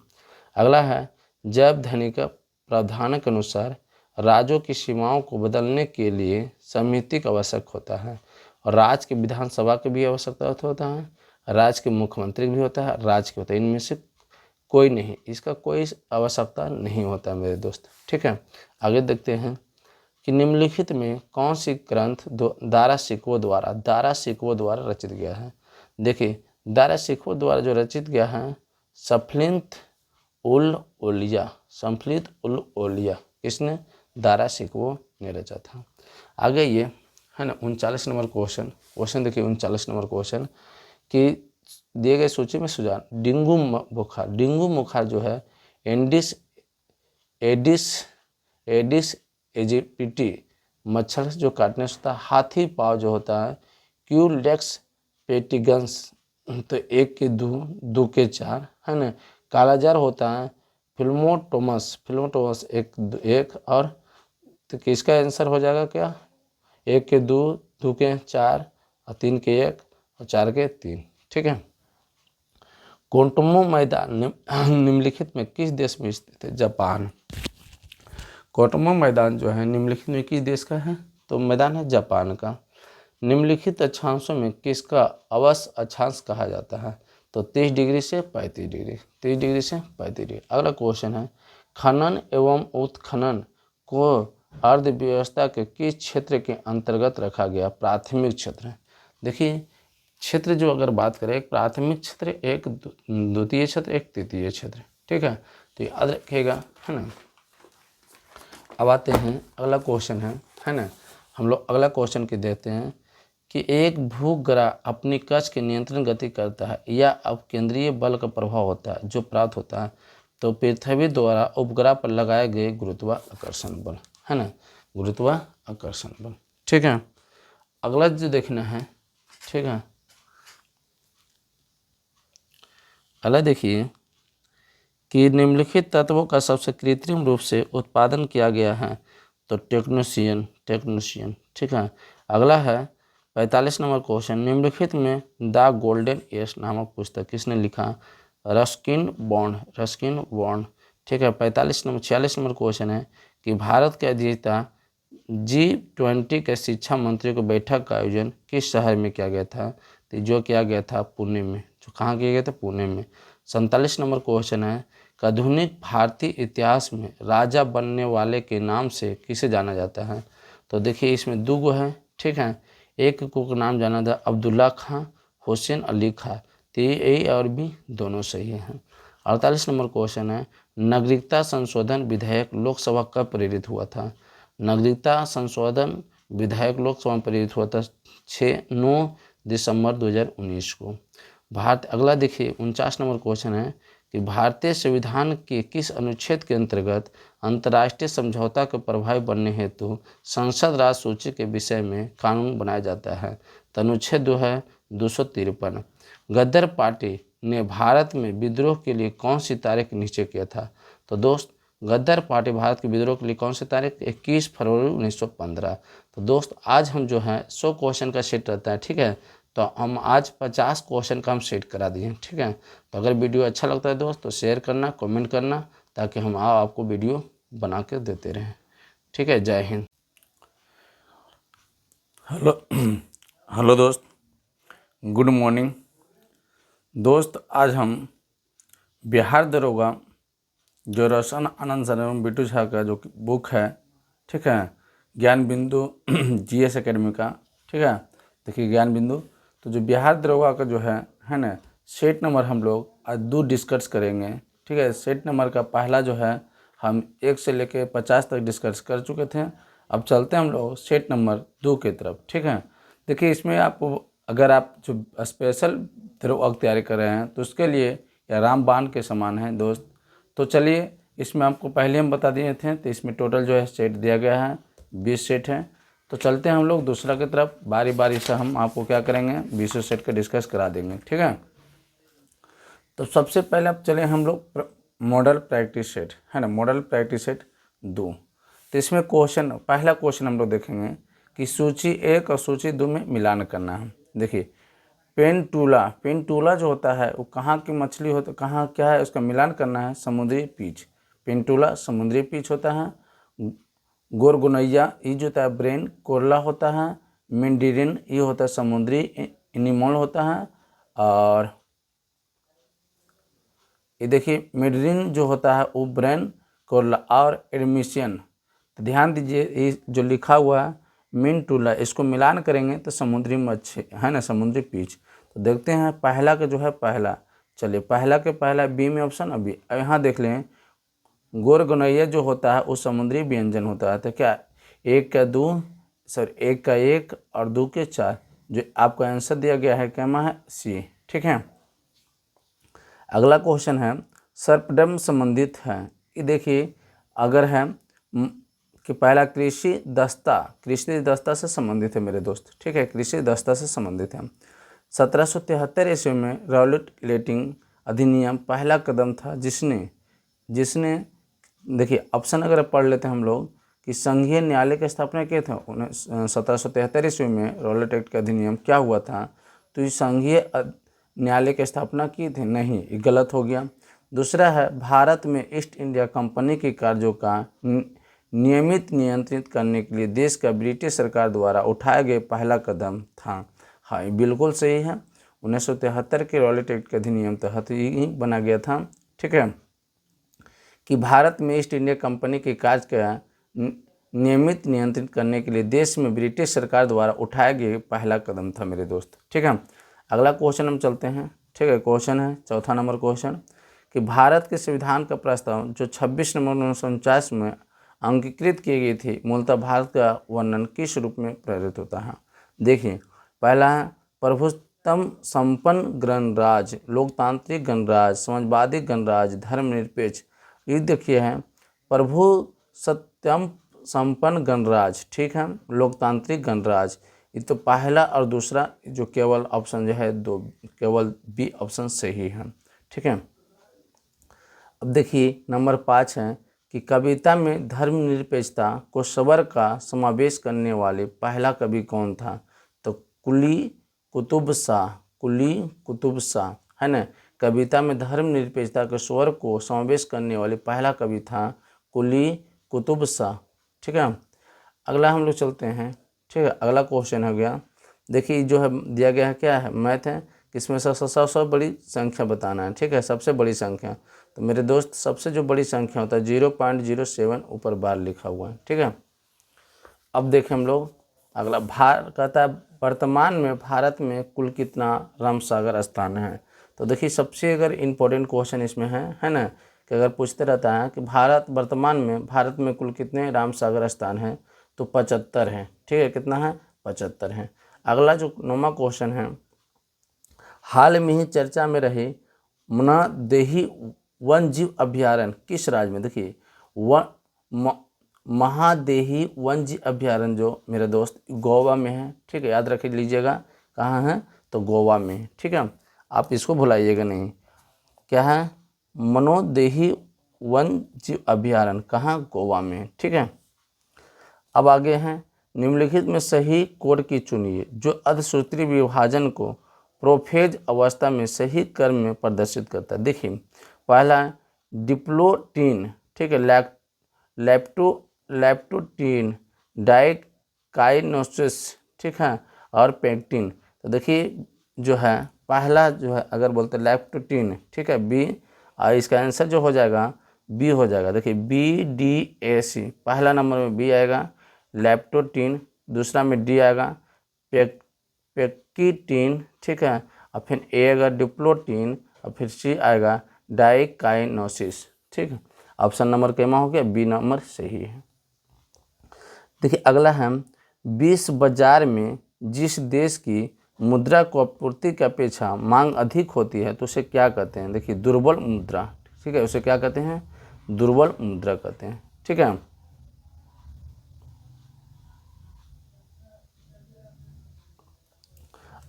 अगला है, जब धनिक प्रावधान के अनुसार राज्यों की सीमाओं को बदलने के लिए समिति का आवश्यक होता है, और राज्य के विधानसभा की भी आवश्यकता होता है, राज्य के मुख्यमंत्री भी होता है, राज्य के होता है, इनमें से कोई नहीं, इसका कोई आवश्यकता नहीं होता मेरे दोस्त। ठीक है, आगे देखते हैं कि निम्नलिखित में कौन सी ग्रंथ दारा सिकोह द्वारा रचित गया है। देखिए दारा सिकोह द्वारा जो रचित गया है, सफलित उल ओलिया, किसने? दारा सिकोह ने रचा था। आगे ये है ना 39 नंबर क्वेश्चन देखिए 39 नंबर क्वेश्चन कि दिए गए सूची में सुझाव, डेंगू बुखार जो है एडिस एजिप्टी मच्छर जो काटने से होता है, हाथी पाव जो होता है क्यूलेक्स पेटिगन्स, तो 1 के 2 के 4, है ना। कालाजार होता है फिल्मोटोमस 1 और, तो किसका आंसर हो जाएगा क्या? 1 के 2, 2 के 4 और 3 के 1 और 4 के 3। ठीक है, कोंटोमो मैदान निम्नलिखित में किस देश में स्थित है? जापान। कोंटोमो मैदान जो है निम्नलिखित में किस देश का है? तो मैदान है जापान का। निम्नलिखित अक्षांशों में किसका अवश्य अक्षांश कहा जाता है? तो 30 डिग्री से 35 डिग्री, 30 डिग्री से 35 डिग्री। अगला क्वेश्चन है, खनन एवं उत्खनन को अर्थव्यवस्था के किस क्षेत्र के अंतर्गत रखा गया? प्राथमिक क्षेत्र। देखिए क्षेत्र जो अगर बात करें, एक प्राथमिक क्षेत्र, एक द्वितीय क्षेत्र, एक तृतीय क्षेत्र। ठीक है, तो याद रखिएगा, है ना। अब आते हैं अगला क्वेश्चन है ना, हम लोग अगला क्वेश्चन के देते हैं कि एक भूग्रह अपनी कक्ष के नियंत्रण गति करता है या अपकेंद्रीय बल का प्रभाव होता है जो प्राप्त होता है, तो पृथ्वी द्वारा उपग्रह पर लगाए गए गुरुत्वाकर्षण बल, है ना, गुरुत्वाकर्षण बल। ठीक है, अगला जो देखना है, ठीक है, अगला देखिए कि निम्नलिखित तत्वों का सबसे कृत्रिम रूप से उत्पादन किया गया है, तो टेक्नोशियन। ठीक है, अगला है 45 नंबर क्वेश्चन, निम्नलिखित में द गोल्डन एज नामक पुस्तक किसने लिखा? Ruskin bond. ठीक है, 46 नंबर क्वेश्चन है कि भारत के अधिनेता G20 के शिक्षा मंत्रियों की बैठक का आयोजन किस शहर में किया गया था? तो जो किया गया था पुणे में। जो कहाँ किया गया था? पुणे में। 47 नंबर क्वेश्चन है कि आधुनिक भारतीय इतिहास में राजा बनने वाले के नाम से किसे जाना जाता है? तो देखिए इसमें 2 गो है। ठीक है, एक को नाम जाना था अब्दुल्ला खां, हुसैन अली खां, तो ए और बी दोनों सही हैं। 48 नंबर क्वेश्चन है, नागरिकता संशोधन विधेयक लोकसभा कब प्रेरित हुआ था? नागरिकता संशोधन विधेयक लोकसभा में प्रेरित हुआ था 9 दिसंबर 2019 को। अगला देखिए 49 नंबर क्वेश्चन है कि भारतीय संविधान के किस अनुच्छेद के अंतर्गत अंतर्राष्ट्रीय समझौता के प्रभावी बनने हेतु संसद राज सूची के विषय में कानून बनाया जाता है? तो अनुच्छेद 2 है 253। गद्दार पार्टी ने भारत में विद्रोह के लिए कौन सी तारीख निश्चय किया था? तो दोस्त गद्दार पार्टी भारत के विद्रोह के लिए कौन सी तारीख? 21 फरवरी 1915। तो दोस्त आज हम जो है 100 क्वेश्चन का सेट रहता है। ठीक है, तो हम आज 50 क्वेश्चन का हम सेट करा दिए। ठीक है, तो अगर वीडियो अच्छा लगता है दोस्त तो शेयर करना, कमेंट करना, ताकि हम आपको वीडियो बना के देते रहें। ठीक है, जय हिंद। हेलो दोस्त, गुड मॉर्निंग दोस्त। आज हम बिहार दरोगा जो रोशन आनंद सर एवं बिट्टू झा का जो बुक है, ठीक है, ज्ञान बिंदु GS एकेडमी का, ठीक है। देखिए ज्ञान बिंदु, तो जो बिहार दरोगा का जो है ना, सेट नंबर हम लोग आज 2 डिस्कस करेंगे। ठीक है, सेट नंबर का पहला जो है हम 1 से लेके 50 तक डिस्कस कर चुके थे। अब चलते हैं हम लोग सेट नंबर 2 की तरफ। ठीक है, देखिए इसमें आपको अगर आप जो स्पेशल दरोगा की तैयारी कर रहे हैं तो उसके लिए या रामबाण के समान है दोस्त। तो चलिए, इसमें आपको पहले हम बता दिए थे, तो इसमें टोटल जो है सेट दिया गया है 20 सेट है। तो चलते हैं हम लोग दूसरा की तरफ, बारी बारी से हम आपको क्या करेंगे 20 सेट का डिस्कस करा देंगे। ठीक है, तो सबसे पहले अब चले हम लोग मॉडल प्रैक्टिस सेट है ना, मॉडल प्रैक्टिस सेट 2। तो इसमें क्वेश्चन, पहला क्वेश्चन हम लोग देखेंगे कि सूची 1 और सूची 2 में मिलान करना है। देखिए पेंटूला, पेंटूला जो होता है वो कहाँ की मछली होता है, कहाँ क्या है, उसका मिलान करना है समुद्री पीच। पेंटूला समुद्री पीच होता है। गोरगोनैया ये जो होता है ब्रेन कोरला होता है। मेंडिरिन ये होता है समुद्री एनिमल होता है। और ये देखिए मेडरिन जो होता है वो ब्रेन कोरला। और एडमिशन, तो ध्यान दीजिए ये जो लिखा हुआ है मिनटूला, इसको मिलान करेंगे तो समुद्री मच्छी है ना, समुद्री पीच। तो देखते हैं पहला का जो है पहला, चलिए पहला के पहला बी में ऑप्शन। अभी यहाँ देख लें गोरगोनैया जो होता है वो समुद्री व्यंजन होता है। तो क्या 1 का 2 1 का 1 और 2 के 4, जो आपका आंसर दिया गया है क्या है सी। ठीक है, अगला क्वेश्चन है सर्पडम संबंधित है। ये देखिए अगर है कि पहला कृषि दस्ता से संबंधित है मेरे दोस्त। ठीक है, कृषि दस्ता से संबंधित है। 1773 ईस्वी में रॉलेट लेटिंग अधिनियम पहला कदम था जिसने देखिए ऑप्शन अगर पढ़ लेते हैं हम लोग कि संघीय न्यायालय की स्थापना किए थे 1773 ईस्वी में रॉलेट एक्ट का अधिनियम क्या हुआ था, तो ये संघीय न्यायालय की स्थापना की थी, नहीं, ये गलत हो गया। दूसरा है भारत में ईस्ट इंडिया कंपनी के कार्यों का नियमित नियंत्रित करने के लिए देश का ब्रिटिश सरकार द्वारा उठाया गया पहला कदम था। हाँ, ये बिल्कुल सही है। 1973 के रॉलेट एक्ट के अधिनियम तहत ही बना गया था। ठीक है, कि भारत में ईस्ट इंडिया कंपनी के कार्य का नियमित नियंत्रित करने के लिए देश में ब्रिटिश सरकार द्वारा उठाया गया पहला कदम था मेरे दोस्त। ठीक है, अगला क्वेश्चन हम चलते हैं। ठीक है, क्वेश्चन है चौथा नंबर क्वेश्चन कि भारत के संविधान का प्रस्ताव जो 26 नवंबर 1949 में अंगीकृत की गई थी मूलतः भारत का वर्णन किस रूप में प्रेरित होता है। देखिए पहला है प्रभुत्तम संपन्न गणराज, लोकतांत्रिक गणराज, समाजवादी गणराज, धर्मनिरपेक्ष। ये देखिए है प्रभु सत्यम संपन्न गणराज, ठीक है, लोकतांत्रिक गणराज। ये तो पहला और दूसरा जो केवल ऑप्शन जो है दो, केवल बी ऑप्शन सही है। ठीक है, अब देखिए नंबर 5 है कि कविता में धर्मनिरपेक्षता को स्वर का समावेश करने वाले पहला कवि कौन था, तो कुली कुतुब शाह है ना। कविता में धर्मनिरपेक्षता के स्वर को समावेश करने वाले पहला कवि था कुली कुतुब शाह। ठीक है, अगला हम लोग चलते हैं। ठीक है, अगला क्वेश्चन हो गया, देखिए जो है दिया गया है क्या है, मैथ है, किसमें सबसे बड़ी संख्या बताना है। ठीक है, सबसे बड़ी संख्या, तो मेरे दोस्त सबसे जो बड़ी संख्या होता है 0.07 ऊपर बार लिखा हुआ है। ठीक है, अब देखें हम लोग अगला कहता है वर्तमान में भारत में कुल कितना रामसागर स्थान है। तो देखिए सबसे अगर इम्पोर्टेंट क्वेश्चन इसमें है ना, कि अगर पूछते रहता है कि वर्तमान में भारत में कुल कितने रामसागर स्थान हैं, तो 75 है। ठीक है, कितना है 75 है। अगला जो 9वां क्वेश्चन है, हाल में ही चर्चा में रहे मनादेही वन जीव अभ्यारण्य किस राज्य में। देखिए महादेही वन जीव अभ्यारण्य जो मेरे दोस्त गोवा में है। ठीक है, याद रख लीजिएगा कहाँ है, तो गोवा में है। ठीक है, आप इसको भुलाइएगा नहीं, क्या है मनोदेही वन जीव अभ्यारण्य कहाँ, गोवा में। ठीक है, अब आगे हैं निम्नलिखित में सही कोड की चुनिए जो अर्धसूत्री विभाजन को प्रोफेज अवस्था में सही क्रम में प्रदर्शित करता है। देखिए पहला डिप्लोटीन, ठीक है, लैप्टोटीन, डाइकाइनोसिस, ठीक है, और पेक्टिन। तो देखिए जो है पहला जो है अगर बोलते हैं लैप्टोटीन, ठीक है, बी, और इसका आंसर जो हो जाएगा बी हो जाएगा। देखिए BDAC, पहला नंबर में बी आएगा, लैप्टोटीन दूसरा में डी आएगा, पेक्टिन, ठीक है, और फिर ए आएगा डिप्लोटीन, और फिर सी आएगा डाइकाइनोसिस, ठीक है। ऑप्शन नंबर कैमा हो गया, बी नंबर सही है। देखिए अगला है, विश्व बाजार में जिस देश की मुद्रा को आपूर्ति की अपेक्षा मांग अधिक होती है तो उसे क्या कहते हैं। देखिए दुर्बल मुद्रा, ठीक है, उसे क्या कहते हैं, दुर्बल मुद्रा कहते हैं, ठीक है।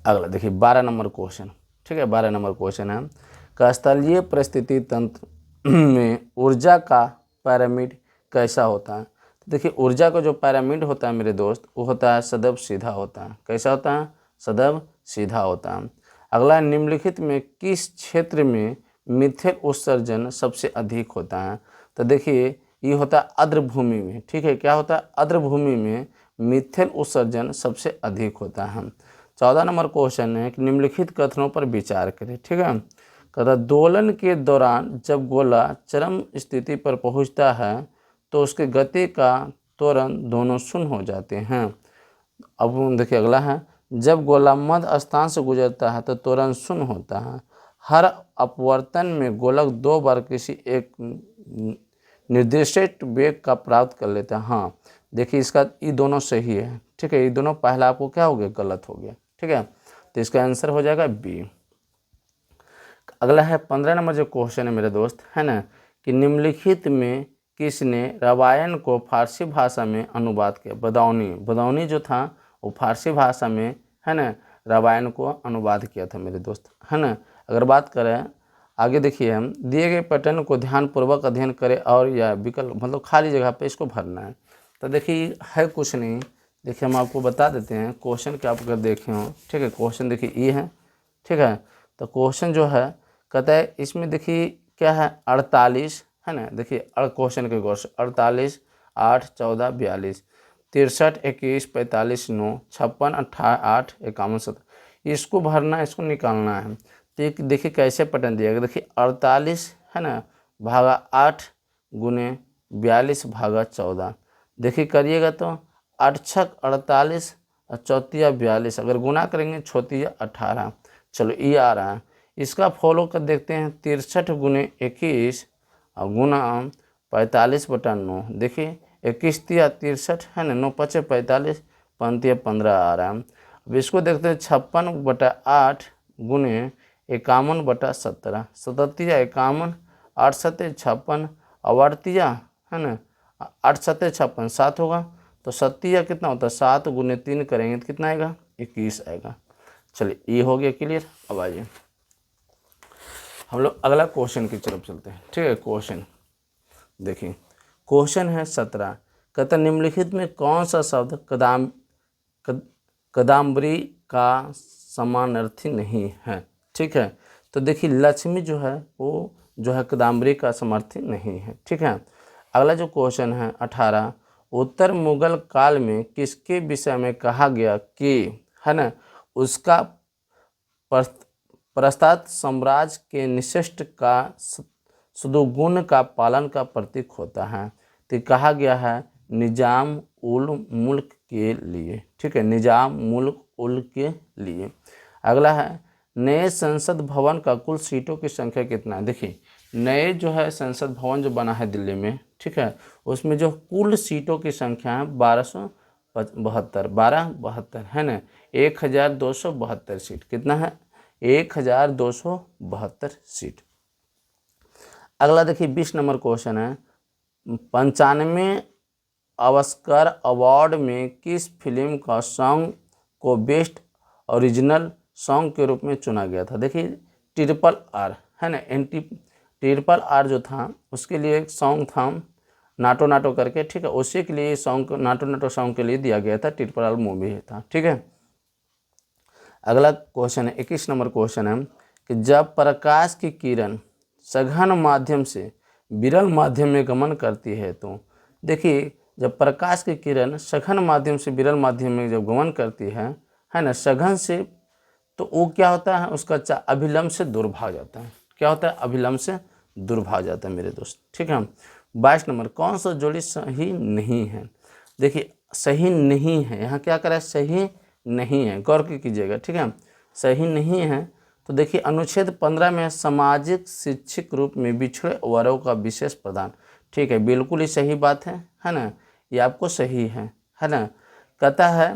अगला देखिए 12 नंबर क्वेश्चन, ठीक है, 12 नंबर क्वेश्चन है का स्थलीय परिस्थिति तंत्र में ऊर्जा का पिरामिड कैसा होता है। तो देखिए ऊर्जा का जो पिरामिड होता है मेरे दोस्त, वो होता है सदैव सीधा होता है। कैसा होता है, सदैव सीधा होता है। अगला, निम्नलिखित में किस क्षेत्र में मिथेन उत्सर्जन सबसे अधिक होता है। तो देखिए ये होता है आर्द्रभूमि में, ठीक है, क्या होता है, आर्द्रभूमि में मिथेन उत्सर्जन सबसे अधिक होता है। 14 नंबर क्वेश्चन है कि निम्नलिखित कथनों पर विचार करें, ठीक है। कहता दोलन के दौरान जब गोला चरम स्थिति पर पहुंचता है तो उसके गति का त्वरण दोनों शून्य हो जाते हैं। अब देखिए अगला है, जब गोला मध्य स्थान से गुजरता है तो त्वरण शून्य होता है। हर अपवर्तन में गोलक 2 बार किसी एक निर्दिष्ट वेग का प्राप्त कर लेता है। हाँ देखिए इसका ये दोनों सही है, ठीक है, ये दोनों पहला आपको क्या हो गया, गलत हो गया, ठीक है, तो इसका आंसर हो जाएगा बी। अगला है 15 नंबर जो क्वेश्चन है मेरे दोस्त, है ना, कि निम्नलिखित में किसने रामायण को फारसी भाषा में अनुवाद किया। बदाऊनी जो था वो फारसी भाषा में, है ना, रामायण को अनुवाद किया था मेरे दोस्त, है ना। अगर बात करें आगे, देखिए हम दिए गए पैटर्न को ध्यानपूर्वक अध्ययन करें और या विकल्प मतलब खाली जगह पे इसको भरना है। तो देखिए है कुछ नहीं, देखिए हम आपको बता देते हैं क्वेश्चन क्या आप अगर देखे हो, ठीक है। क्वेश्चन देखिए ये है, ठीक है, तो क्वेश्चन जो है कहता है इसमें देखिए क्या है 48, है ना, देखिए क्वेश्चन के गौर से 48 8 14 42 63 21 45 9 56 58 8 51 17, इसको भरना, इसको निकालना है। तो एक देखिए कैसे पैटर्न दिया गया, देखिए 48, है ना, भागा 8 गुने 42 भागा 14, देखिए करिएगा तो 8 छक 48 और 4 42, अगर गुना करेंगे 6 18। चलो ये आ रहा है, इसका फॉलो कर देखते हैं 63 गुने 21 और गुना 45/9, देखिए 21 तिया 63, है ना, 9 5 45 5 15 आ रहा है। अब इसको देखते हैं 56/8 गुने 51/17, 7 51 8 7 56 और 8 है ना 8 7 56 7 होगा, तो 7 कितना होता है 7 गुने 3 करेंगे तो कितना आएगा 21 आएगा। चलिए ये हो गया क्लियर। अब आइए हम लोग अगला क्वेश्चन की तरफ चलते हैं, ठीक है। क्वेश्चन देखिए, क्वेश्चन है 17, कहता निम्नलिखित में कौन सा शब्द कदम्बरी का समानार्थी नहीं है, ठीक है। तो देखिए लक्ष्मी जो है वो जो है कदम्बरी का समानार्थी नहीं है, ठीक है। अगला जो क्वेश्चन है 18, उत्तर मुगल काल में किसके विषय में कहा गया कि, है ना, उसका प्रस्तात साम्राज्य के निश्चिष्ट का सदुगुण का पालन का प्रतीक होता है। तो कहा गया है निजाम उल मुल्क के लिए, ठीक है, निजाम मुल्क उल के लिए। अगला है नए संसद भवन का कुल सीटों की संख्या कितना है। देखिए नए जो है संसद भवन जो बना है दिल्ली में, ठीक है, उसमें जो कुल सीटों की संख्या है 1272 है ना, 1272 सीट, कितना है 1272 सीट। अगला देखिए 20 नंबर क्वेश्चन है, 95 ऑस्कर अवार्ड में किस फिल्म का सॉन्ग को बेस्ट ओरिजिनल सॉन्ग के रूप में चुना गया था। देखिए RRR, है ना, RRR जो था उसके लिए एक सॉन्ग था नाटो नाटो करके, ठीक है, उसी के लिए सॉन्ग नाटो नाटो सॉन्ग के लिए दिया गया था, RRR मूवी था, ठीक है। अगला क्वेश्चन है 21 नंबर क्वेश्चन है कि जब प्रकाश की किरण सघन माध्यम से विरल माध्यम में गमन करती है, तो देखिए जब प्रकाश की किरण सघन माध्यम से विरल माध्यम में जब गमन करती है ना, सघन से, तो वो क्या होता है उसका अभिलंब से दूर भाग जाता है। क्या होता है, अभिलंब से दूर भाग जाता है मेरे दोस्त, ठीक है। 22 नंबर, कौन सा जोड़ी सही नहीं है। देखिए सही नहीं है, यहाँ क्या करा है, सही नहीं है, गौर कीजिएगा, ठीक है, सही नहीं है। तो देखिए अनुच्छेद 15 में सामाजिक शैक्षिक रूप में पिछड़े वर्गों का विशेष प्रदान, ठीक है, बिल्कुल ही सही बात है ना, ये आपको सही है ना। कहता है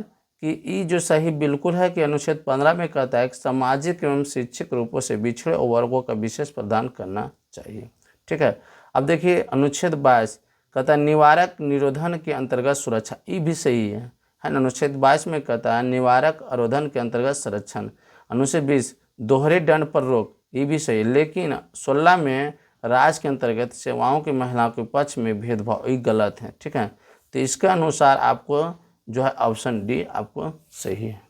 कि ये जो सही बिल्कुल है कि अनुच्छेद 15 में कहता है कि सामाजिक एवं शैक्षिक रूपों से पिछड़े वर्गों का विशेष प्रदान करना चाहिए, ठीक है। अब देखिए अनुच्छेद 22 कहता है निवारक निरोधन के अंतर्गत सुरक्षा, ये भी सही है ना। अनुच्छेद 22 में कहता है निवारक अरोधन के अंतर्गत संरक्षण। अनुच्छेद 20 दोहरे दंड पर रोक, ये भी सही है। लेकिन 16 में राज्य के अंतर्गत सेवाओं की महिलाओं के पक्ष में भेदभाव, ये गलत है, ठीक है। तो इसके अनुसार आपको जो है ऑप्शन डी आपको सही है।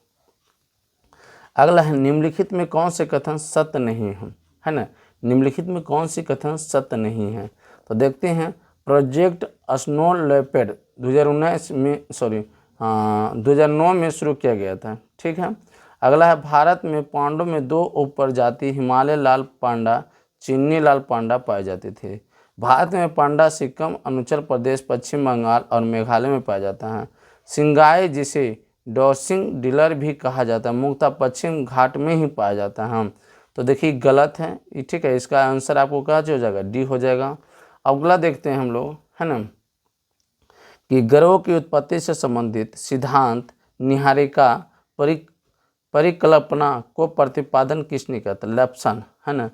अगला है निम्नलिखित में कौन से कथन सत्य नहीं है ना। निम्नलिखित में कौन सी कथन सत्य नहीं है, तो देखते हैं। प्रोजेक्ट स्नो लेपर्ड 2009 में शुरू किया गया था, ठीक है। अगला है भारत में पांडों में 2 उपप्रजाति हिमालय लाल पांडा, चीनी लाल पांडा पाए जाते थे। भारत में पांडा सिक्किम, अरुणाचल प्रदेश, पश्चिम बंगाल और मेघालय में पाया जाता है। सिंगाई जिसे डॉसिंग डिलर भी कहा जाता है मुख्यतः पश्चिम घाट में ही पाया जाता है। तो देखिए गलत है, ठीक है, इसका आंसर आपको क्या हो जाएगा, डी हो जाएगा। अगला देखते हैं हम लोग, है ना, कि ग्रहों की उत्पत्ति से संबंधित सिद्धांत निहारिका परिकल्पना को प्रतिपादन किसने किया था, लैप्सन, है ना,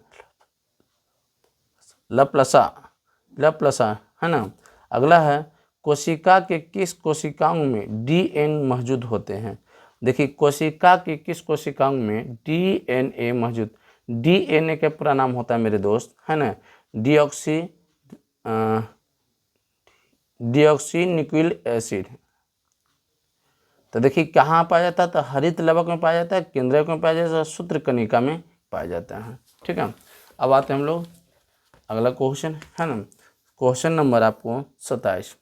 लप्लसा, है ना। अगला है कोशिका के किस कोशिकाओं में डीएनए मौजूद होते हैं। देखिए कोशिका के किस कोशिकाओं में डीएनए मौजूद, डीएनए का पूरा नाम होता है मेरे दोस्त, है ना, डिऑक्सी न्यूक्लिक एसिड। तो देखिए कहाँ पाया जाता है, तो हरित लवक में पाया जाता है, केंद्रक में पाया जाता है, सूत्रकणिका में पाया जाता है, ठीक है। अब आते हैं हम लोग अगला क्वेश्चन, है ना, क्वेश्चन नंबर आपको 27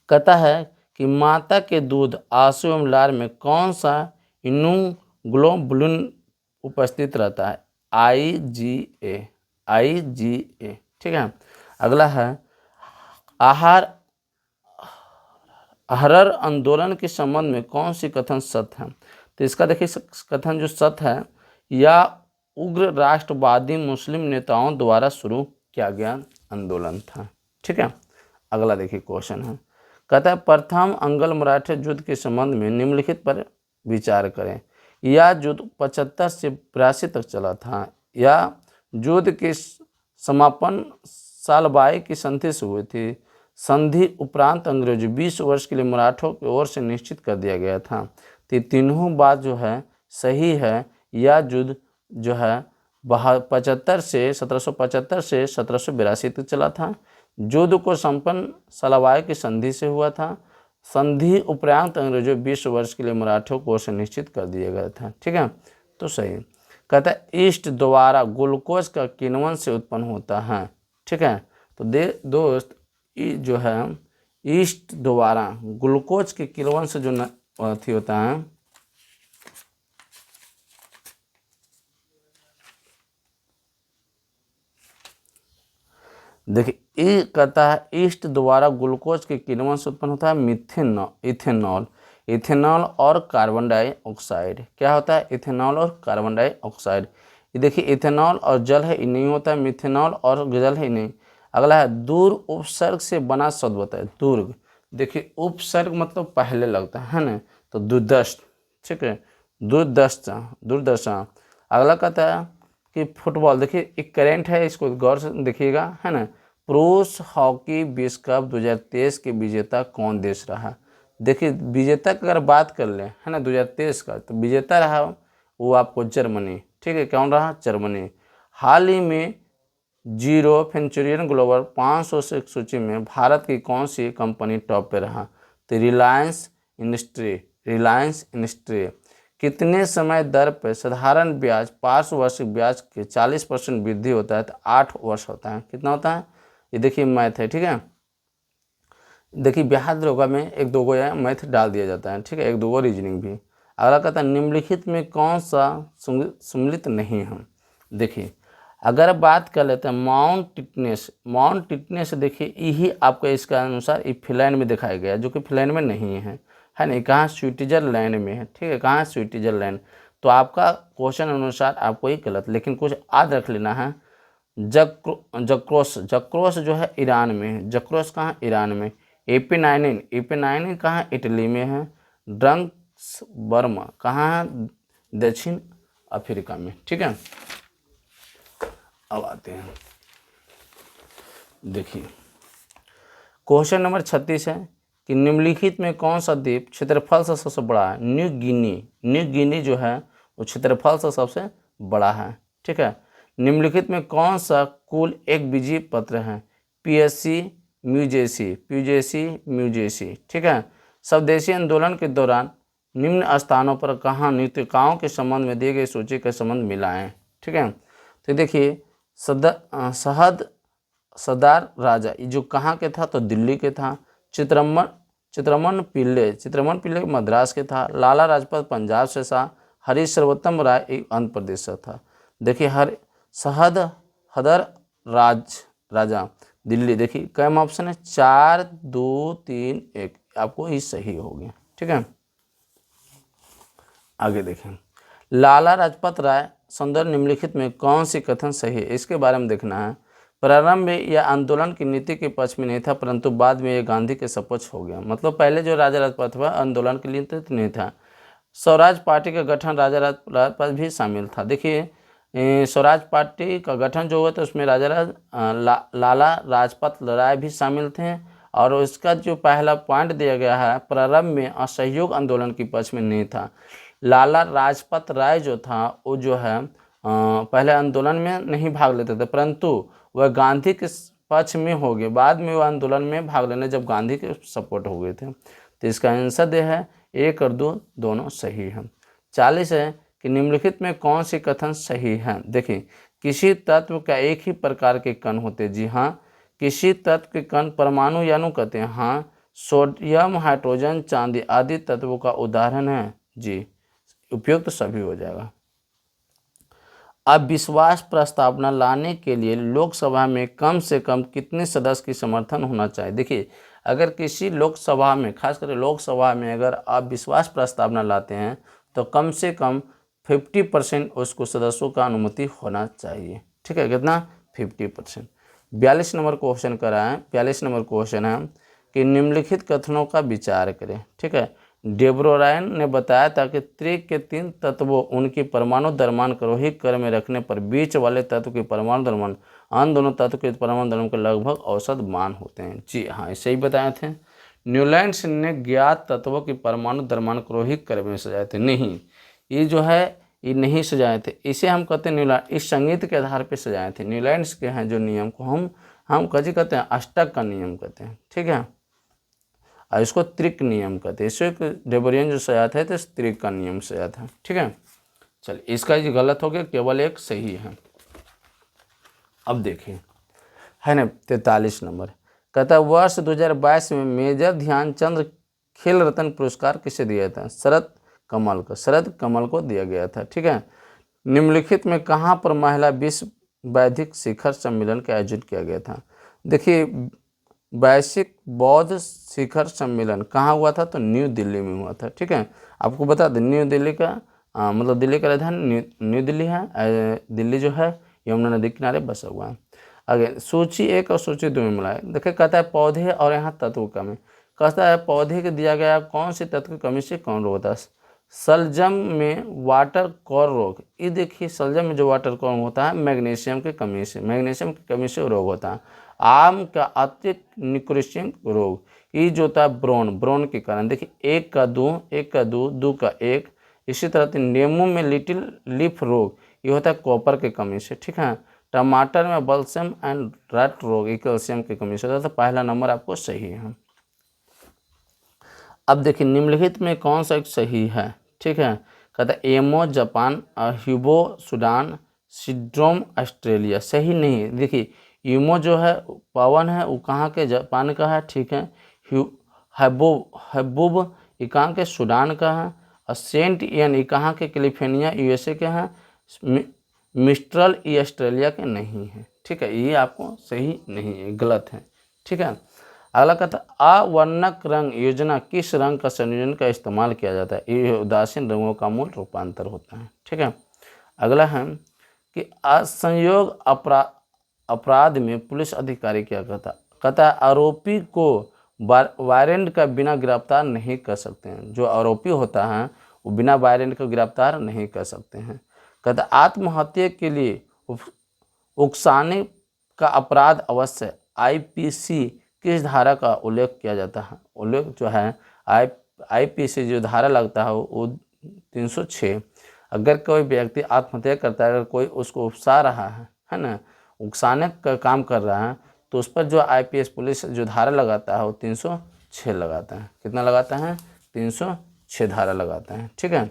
कहता है कि माता के दूध, आंसू एवं लार में कौन सा इम्यूनोग्लोबुलिन उपस्थित रहता है, IgA, ठीक है। अगला है अहरर आंदोलन के संबंध में कौन सी कथन सत्य है। तो इसका देखिए कथन जो सत्य है, या उग्र राष्ट्रवादी मुस्लिम नेताओं द्वारा शुरू किया गया आंदोलन था, ठीक है। अगला देखिए क्वेश्चन है, कहता है प्रथम अंग्ल मराठा युद्ध के संबंध में निम्नलिखित पर विचार करें। यह युद्ध 75 से 82 तक चला था, या युद्ध के समापन सालबाई की संधि से हुई थी। संधि उपरांत अंग्रेजी 20 वर्ष के लिए मराठों की ओर से निश्चित कर दिया गया था। तो तीनों बात जो है सही है। यह युद्ध जो है 1775 से 1782 तक चला था। युद्ध को संपन्न सालबाई की संधि से हुआ था। संधि उपरांत अंग्रेजों 20 वर्ष के लिए मराठों को ओर से निश्चित कर दिया गया था, ठीक है। तो सही कहता है ईस्ट द्वारा ग्लूकोज का किण्वन से उत्पन्न होता है, ठीक है। तो दोस्त ये जो है ईस्ट द्वारा ग्लूकोज के किण्वन से जो अथी होता है, देखिए ये कहता है ईस्ट द्वारा ग्लूकोज के किण्वन से उत्पन्न होता है इथेनॉल और कार्बन डाइऑक्साइड। क्या होता है, इथेनॉल और कार्बन डाइऑक्साइड। ये देखिए इथेनॉल और जल है, ये नहीं होता है, मिथेनॉल और जल है, नहीं। अगला है दूर उपसर्ग से बना शब्द होता है, दुर्ग। देखिए उपसर्ग मतलब पहले लगता है ना, तो दुर्दश, ठीक है, दुर्दशा। अगला कहता है कि फुटबॉल, देखिए एक करेंट है, इसको गौर से देखिएगा, है ना। पुरुष हॉकी विश्व कप 2023 के विजेता कौन देश रहा। देखिए विजेता की अगर बात कर लें, है ना, 2023 का, तो विजेता रहा वो आपको जर्मनी, ठीक है। कौन रहा, जर्मनी। हाल ही में जीरो सेंचुरियन ग्लोबल 500 से सूची में भारत की कौन सी कंपनी टॉप पे रहा, तो रिलायंस इंडस्ट्री। कितने समय दर पर साधारण ब्याज पार्श्व वार्षिक ब्याज के 40% वृद्धि होता है, तो 8 वर्ष होता है। कितना होता है, ये देखिए मैथ है, ठीक है। देखिए बिहार दरोगा में 1-2 गो मैथ डाल दिया जाता है, ठीक है, 1-2 गो रीजनिंग भी। अगला कहता है निम्नलिखित में कौन सा सम्मिलित नहीं है। देखिए अगर बात कर लेते हैं माउंट टिटनेस देखिए यही आपका इसका अनुसार ये फिनलैंड में दिखाया गया, जो कि फिनलैंड में नहीं है। है नहीं, कहाँ स्विट्जरलैंड में है, ठीक है, कहाँ है स्विट्जरलैंड। तो आपका क्वेश्चन अनुसार आपको ये गलत, लेकिन कुछ याद रख लेना है। जक्रोस, जक्रोस जो है ईरान में है, जक्रोस कहाँ है, ईरान में। एपीनाइनिन, एपीनाइनिन कहाँ है, इटली में है। ड्रंक्स बर्मा कहाँ है, दक्षिण अफ्रीका में, ठीक है। अब आते हैं, देखिए क्वेश्चन नंबर 36 है कि निम्नलिखित में कौन सा द्वीप क्षेत्रफल से सबसे बड़ा है। न्यू गिनी, न्यू गिनी जो है वो क्षेत्रफल से सबसे बड़ा है, ठीक है। निम्नलिखित में कौन सा कुल एक बीजीय पत्र है। पीएससी म्यूजेसी, प्यूजेसी म्यूजेसी, ठीक है। स्वदेशी आंदोलन के दौरान निम्न स्थानों पर कहाँ नृत्यकाओं के संबंध में दिए गए सूची के संबंध मिलाएं, ठीक है। तो देखिए सदार राजा ये जो कहाँ के था, तो दिल्ली के था। चित्रमन पिल्ले मद्रास के था। लाला लाजपत पंजाब से था। हरी सर्वोत्तम राय एक आंध्र प्रदेश से था। देखिए हदर राजा दिल्ली, देखिए कैम ऑप्शन है 4 2 3 1, आपको ही सही हो गया, ठीक है। आगे देखें, लाला लाजपत राय संदर्भ निम्नलिखित में कौन सी कथन सही है, इसके बारे में देखना है। प्रारंभ में यह आंदोलन की नीति के पक्ष में नहीं था, परंतु बाद में यह गांधी के सपक्ष हो गया। मतलब पहले जो राजा लाजपत हुआ आंदोलन के लिए तो नहीं था। स्वराज पार्टी का गठन राजा लाजपत भी शामिल था। देखिए स्वराज पार्टी का गठन जो हुआ था उसमें लाला लाजपत राय भी शामिल थे। और इसका जो पहला पॉइंट दिया गया है, प्रारंभ में असहयोग आंदोलन के पक्ष में नहीं था। लाला लाजपत राय जो था वो जो है पहले आंदोलन में नहीं भाग लेते थे, परंतु वह गांधी के पक्ष में हो गए। बाद में वह आंदोलन में भाग लेने जब गांधी के सपोर्ट हो गए थे। तो इसका आंसर यह है 1 और 2 दोनों सही है। 40 है कि निम्नलिखित में कौन सी कथन सही है। देखिए किसी तत्व का एक ही प्रकार के कण होते, जी हाँ। किसी तत्व के कण परमाणु या अणु कहते हैं, हाँ। सोडियम हाइड्रोजन चांदी आदि तत्वों का उदाहरण है, जी। उपयुक्त सभी हो जाएगा। अब विश्वास प्रस्तावना लाने के लिए लोकसभा में कम से कम कितने सदस्य की समर्थन होना चाहिए। देखिए अगर किसी लोकसभा में, खासकर लोकसभा में अगर आप विश्वास प्रस्तावना लाते हैं तो कम से कम 50% उसको सदस्यों का अनुमति होना चाहिए, ठीक है। कितना, 50%। 42 नंबर क्वेश्चन करा है। 42 नंबर क्वेश्चन है कि निम्नलिखित कथनों का विचार करें, ठीक है। डेब्रोरायन ने बताया था कि त्रिक के 3 तत्वों उनकी परमाणु द्रव्यमान को रोहित क्रम में रखने पर बीच वाले तत्व के परमाणु द्रव्यमान अन्य दोनों तत्व के परमाणु द्रव्यमान के लगभग औसत मान होते हैं, जी हाँ, ऐसे ही बताए थे। न्यूलैंड्स ने ज्ञात तत्वों के परमाणु द्रव्यमान को रोहित क्रम में सजाए थे, नहीं, ये जो है ये नहीं सजाए थे। इसे हम कहते हैं न्यूलैंड, इस संगीत के आधार पर सजाए थे। न्यूलैंड्स के हैं जो नियम को हम कजी कहते हैं, अष्टक का नियम कहते हैं, ठीक है। और इसको त्रिक नियम कहते हैं। इससे डेबोरियन जो सजाया था तो त्रिक का नियम सजाया था, ठीक है। चलिए इसका जो गलत हो गया, केवल एक सही है। अब देखिए है ना 43 नंबर, कहता है वर्ष 2022 में मेजर ध्यानचंद खेल रत्न पुरस्कार किसे दिया था। शरद कमल को दिया गया था, ठीक है। निम्नलिखित में कहाँ पर महिला विश्व बौद्धिक शिखर सम्मेलन का आयोजन किया गया था। देखिए वैश्विक बौद्ध शिखर सम्मेलन कहाँ हुआ था, तो न्यू दिल्ली में हुआ था, ठीक है। आपको बता दें न्यू दिल्ली का मतलब दिल्ली का राजधानी न्यू दिल्ली है। दिल्ली जो है यमुना नदी किनारे बसा हुआ है। आगे सूची 1 और सूची 2 में मिलाए। देखिए कहता है पौधे और यहाँ तत्व की कमी। कहता है पौधे के दिया गया कौन से तत्व की कमी से कौन रोग होता है। शलजम में वाटर कॉर रोग, ये देखिए शलजम में जो वाटर कॉर होता है मैग्नीशियम की कमी से रोग होता है। आम का अत्यधिक निक्रोशियम रोग, ये जो होता है ब्रोन के कारण। देखिए 1 का 2 का 1। इसी तरह से नींबू में लिटिल लीफ रोग, ये होता है कॉपर की कमी से, ठीक है। टमाटर में बल्सम एंड रट रोग, ये कैल्शियम की कमी से होता है। तो पहला नंबर आपको सही है। अब देखिए निम्नलिखित में कौन सा एक सही है, ठीक है। कहता है एमो जापान, ह्यूबो सूडान, सिड्रोम ऑस्ट्रेलिया, सही नहीं। देखिए यूमो जो है पवन है वो कहाँ के, जापान का है, ठीक है। हबूब ये कहाँ के, सूडान का है। और सेंट इयन ये कहाँ के, कैलिफोर्निया यूएसए के हैं। मिस्ट्रल ये ऑस्ट्रेलिया के नहीं है, ठीक है। ये आपको सही नहीं है, गलत है, ठीक है। अगला कहता है अवर्णक रंग योजना किस रंग का संयोजन का इस्तेमाल किया जाता है? ये उदासीन रंगों का मूल रूपांतर होता है। ठीक है। अगला है कि असंयोग अपराध में पुलिस अधिकारी क्या कहता है आरोपी को वारंट का बिना गिरफ्तार नहीं कर सकते हैं। जो आरोपी होता है वो बिना वारंट को गिरफ्तार नहीं कर सकते हैं। कहता आत्महत्या के लिए उकसाने का अपराध अवश्य आईपीसी किस धारा का उल्लेख किया जाता है? उल्लेख जो है आईपीसी जो धारा लगता है वो 306। अगर कोई व्यक्ति आत्महत्या करता है, अगर कोई उसको उकसा रहा है ना, उकसाने का काम कर रहा है, तो उस पर जो आईपीएस पुलिस जो धारा लगाता है वो 306 लगाता है। कितना लगाता है? 306 धारा लगाता है। ठीक है।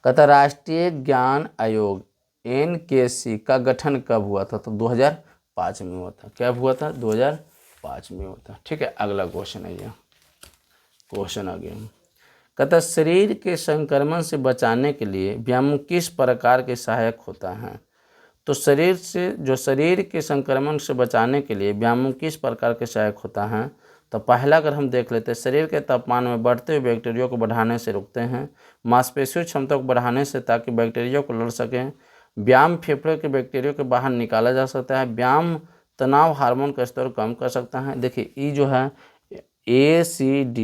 कहता राष्ट्रीय ज्ञान आयोग NKC का गठन कब हुआ था? तो 2005 में हुआ था। क्या हुआ था? 2005 में हुआ था। ठीक है। अगला क्वेश्चन है ये क्वेश्चन आ गया। कहता शरीर के संक्रमण से बचाने के लिए व्यायाम किस प्रकार के सहायक होता है? तो शरीर के संक्रमण से बचाने के लिए व्यायाम किस प्रकार के सहायक होता है? तो पहला अगर हम देख लेते हैं, शरीर के तापमान में बढ़ते हुए बैक्टीरिया को बढ़ाने से रोकते हैं, मांसपेशियों क्षमता को बढ़ाने से ताकि बैक्टीरिया को लड़ सकें, व्यायाम फेफड़े के बैक्टीरिया को बाहर निकाला जा सकता है, व्यायाम तनाव हार्मोन का स्तर कम कर सकता है। देखिए ये जो है ACD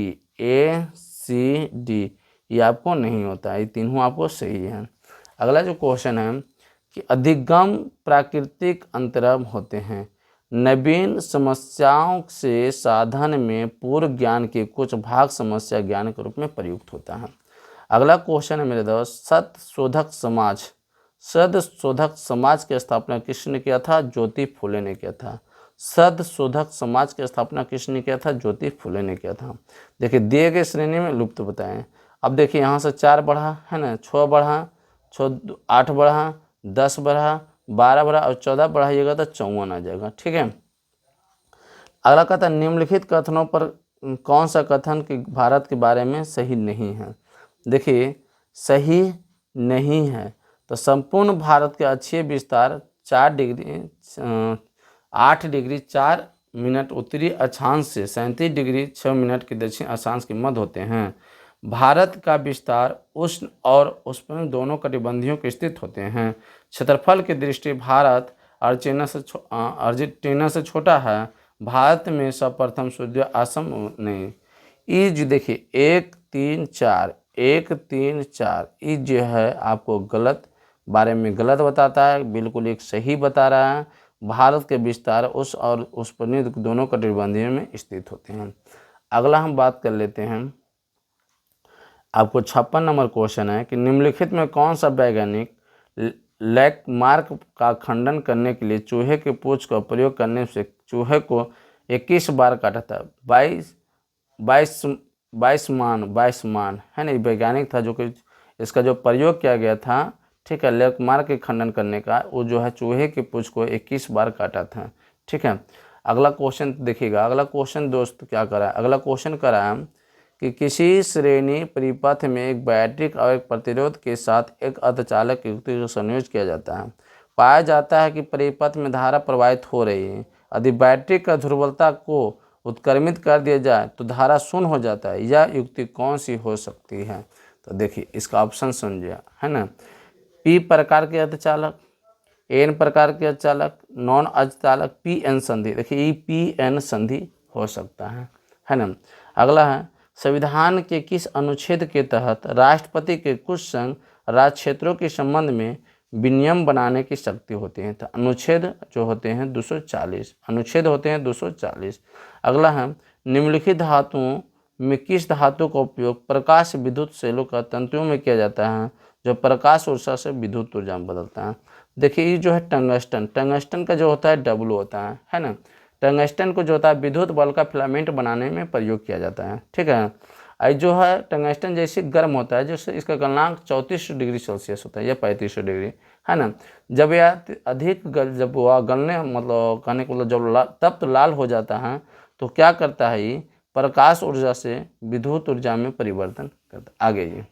ये आपको नहीं होता है, ये तीनों आपको सही है। अगला जो क्वेश्चन है कि अधिगम प्राकृतिक अंतर्म होते हैं, नवीन समस्याओं से साधन में पूर्व ज्ञान के कुछ भाग समस्या ज्ञान के रूप में प्रयुक्त होता है। अगला क्वेश्चन है मेरे दोस्त, सदशोधक समाज की स्थापना किसने किया था? ज्योति फुले ने किया था। सदशोधक समाज की स्थापना किसने किया था? ज्योति फुले ने किया था। देखिए दिए गए श्रेणी में लुप्त बताएं। अब देखिए यहाँ से 4 बढ़ा है ना, 6 बढ़ा, 8 बढ़ा, 10 बढ़ा, 12 बढ़ा और 14 बढ़ाइएगा तो 54 आ जाएगा। ठीक है। अगला कहता है निम्नलिखित कथनों पर कौन सा कथन कि भारत के बारे में सही नहीं है? देखिए सही नहीं है तो संपूर्ण भारत के अक्षीय विस्तार 8 डिग्री 4 मिनट उत्तरी अक्षांश से 37 डिग्री 6 मिनट के दक्षिण अक्षांश के मध्य होते हैं। भारत का विस्तार उष्ण और उष्ण दोनों कटिबंधियों के स्थित होते हैं। क्षेत्रफल की दृष्टि भारत अर्जेंटीना से छोटा है। भारत में सर्वप्रथम सूर्य असम नहीं। ये जो देखिए 1 3 4 ये जो है आपको गलत बारे में गलत बताता है, बिल्कुल एक सही बता रहा है। भारत के विस्तार उस और उष्ण दोनों कटिबंधियों में स्थित होते हैं। अगला हम बात कर लेते हैं, आपको 56 नंबर क्वेश्चन है कि निम्नलिखित में कौन सा वैज्ञानिक लैंडमार्क का खंडन करने के लिए चूहे के पूंछ का प्रयोग करने से चूहे को 21 बार काटा था? 22 मान है ना, वैज्ञानिक था जो कि इसका जो प्रयोग किया गया था। ठीक है। लैंडमार्क के खंडन करने का वो जो है चूहे के पूंछ को 21 बार काटा था। ठीक है। अगला क्वेश्चन देखिएगा। अगला क्वेश्चन दोस्त क्या करा है? अगला क्वेश्चन करा है कि किसी श्रेणी परिपथ में एक बैटरी और एक प्रतिरोध के साथ एक अर्धचालक युक्ति को संयोजित किया जाता है। पाया जाता है कि परिपथ में धारा प्रवाहित हो रही है। यदि बैटरी का ध्रुवता को उत्क्रमित कर दिया जाए तो धारा शून्य हो जाता है। यह युक्ति कौन सी हो सकती है? तो देखिए इसका ऑप्शन समझिए, है ना। P प्रकार के अर्धचालक, N प्रकार के अर्धचालक, नॉन अर्धचालक, PN संधि। देखिए ये PN संधि हो सकता है ना। अगला है संविधान के किस अनुच्छेद के तहत राष्ट्रपति के कुछ संघ राज्य क्षेत्रों के संबंध में विनियम बनाने की शक्ति होती है? तो अनुच्छेद जो होते हैं 240 अनुच्छेद होते हैं 240। अगला है निम्नलिखित धातुओं में किस धातु का उपयोग प्रकाश विद्युत सेलों का तंतुओं में किया जाता है जो प्रकाश ऊर्जा से विद्युत ऊर्जा में बदलता है? देखिए ये जो है टंगस्टन का जो होता है डब्लू होता है ना। टंगस्टन को जो होता है विद्युत बल्ब का फिलामेंट बनाने में प्रयोग किया जाता है। ठीक है। ये जो है टंगस्टन जैसे गर्म होता है, जैसे इसका गलनांक 34 डिग्री सेल्सियस होता है या 35 डिग्री, है ना। जब यह अधिक जब वह गलने मतलब कहने को जब तप्त लाल हो जाता है तो क्या करता है ये प्रकाश ऊर्जा से विद्युत ऊर्जा में परिवर्तन करता है। आगे ये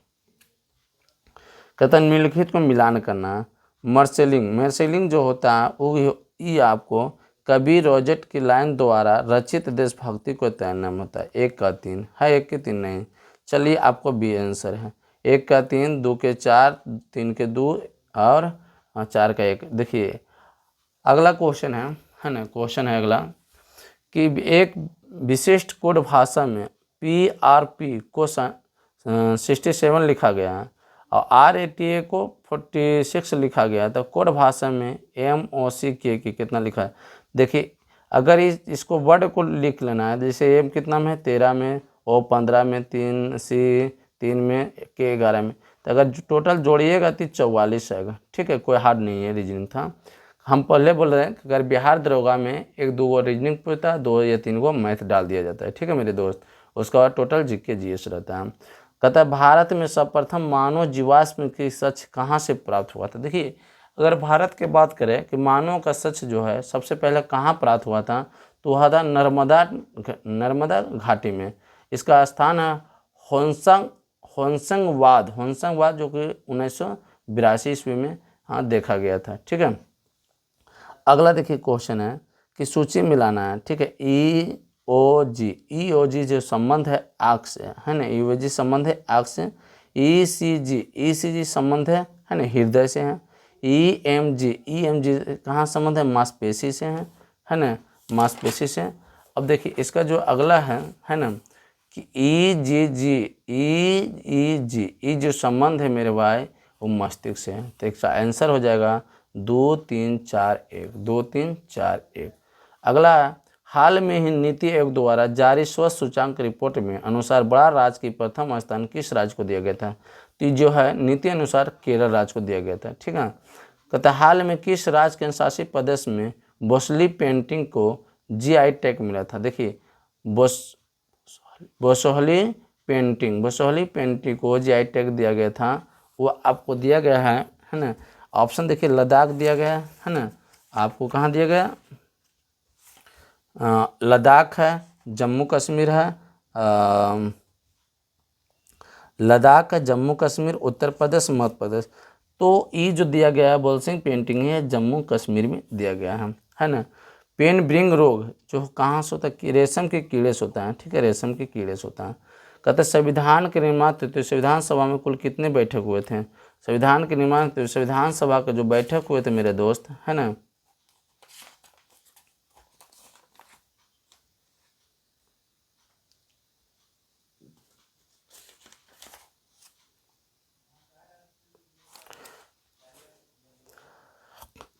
कहता निम्नलिखित को मिलान करना। मार्शलिंग जो होता है वो ये आपको कभी रोजेट की लाइन द्वारा रचित देशभक्ति को तय नाम होता है। 1 का 3 है, 1 के 3 नहीं। चलिए आपको बी आंसर है। 1 का 3, 2 के 4, 3 के 2 और 4 का 1। देखिए अगला क्वेश्चन है ना, क्वेश्चन है अगला कि एक विशिष्ट कोड भाषा में PRP को 67 लिखा गया है और RATA को 46 लिखा गया है, तो कोड भाषा में MOCK की कितना लिखा है। देखिए अगर इसको वर्ड को लिख लेना है, जैसे M कितना में है 13 में, O 15 में, 3 C 3 में, K 11 में, तो अगर टोटल जोड़िएगा तो 44 आएगा। ठीक है, कोई हार्ड नहीं है, रीजनिंग था। हम पहले बोल रहे हैं कि अगर बिहार दरोगा में 1-2 गो रीजनिंग पूछता है, 2 या 3 गो मैथ डाल दिया जाता है। ठीक है मेरे दोस्त, उसका बाद टोटल GK GS रहता है। कहता है भारत में सर्वप्रथम मानव जीवाश्म की सच कहाँ से प्राप्त हुआ था। देखिए अगर भारत की बात करें कि मानव का सच जो है सबसे पहले कहाँ प्राप्त हुआ था, तो वह था नर्मदा घाटी में। इसका स्थान है होनसंगवाद जो कि 1982 ईस्वी में देखा गया था। ठीक है, अगला देखिए क्वेश्चन है कि सूची मिलाना है। ठीक है, EOG जो संबंध है आँख से, है ना, EOG संबंध है आँख से। ECG संबंध है ना हृदय से है। EMG कहाँ संबंध है, मांसपेशी से है ना, मांसपेशी से। अब देखिए इसका जो अगला है ना कि EEG जो संबंध है मेरे भाई वो मस्तिष्क से है। तो इसका आंसर हो जाएगा 2 3 4 1, 2 3 4 1। अगला हाल में ही नीति आयोग द्वारा जारी स्वस्थ सूचांक रिपोर्ट में अनुसार बड़ा राज्य की प्रथम स्थान किस राज्य को दिया गया था। तो जो है नीति अनुसार केरल राज्य को दिया गया था। ठीक है, कहता हाल में किस राज्य के शासित प्रदेश में बोसली पेंटिंग को GI टैग मिला था। देखिए बोसोहली पेंटिंग को GI टैग दिया गया था, वो आपको दिया गया है ना। ऑप्शन देखिए लद्दाख दिया गया है ना, आपको कहाँ दिया गया, लद्दाख है, जम्मू कश्मीर है, लद्दाख है, जम्मू कश्मीर, उत्तर प्रदेश, मध्य प्रदेश। तो ये जो दिया गया है बोल्सिंग पेंटिंग है जम्मू कश्मीर में दिया गया है ना। पेन ब्रिंग रोग जो कहाँ से होता है, रेशम के कीड़े से होता है। ठीक है, रेशम के कीड़े से होता है। कहते संविधान के निर्माण तो संविधान सभा में कुल कितने बैठक हुए थे। संविधान के निर्माण तो संविधान सभा के जो बैठक हुए थे मेरे दोस्त, है ना,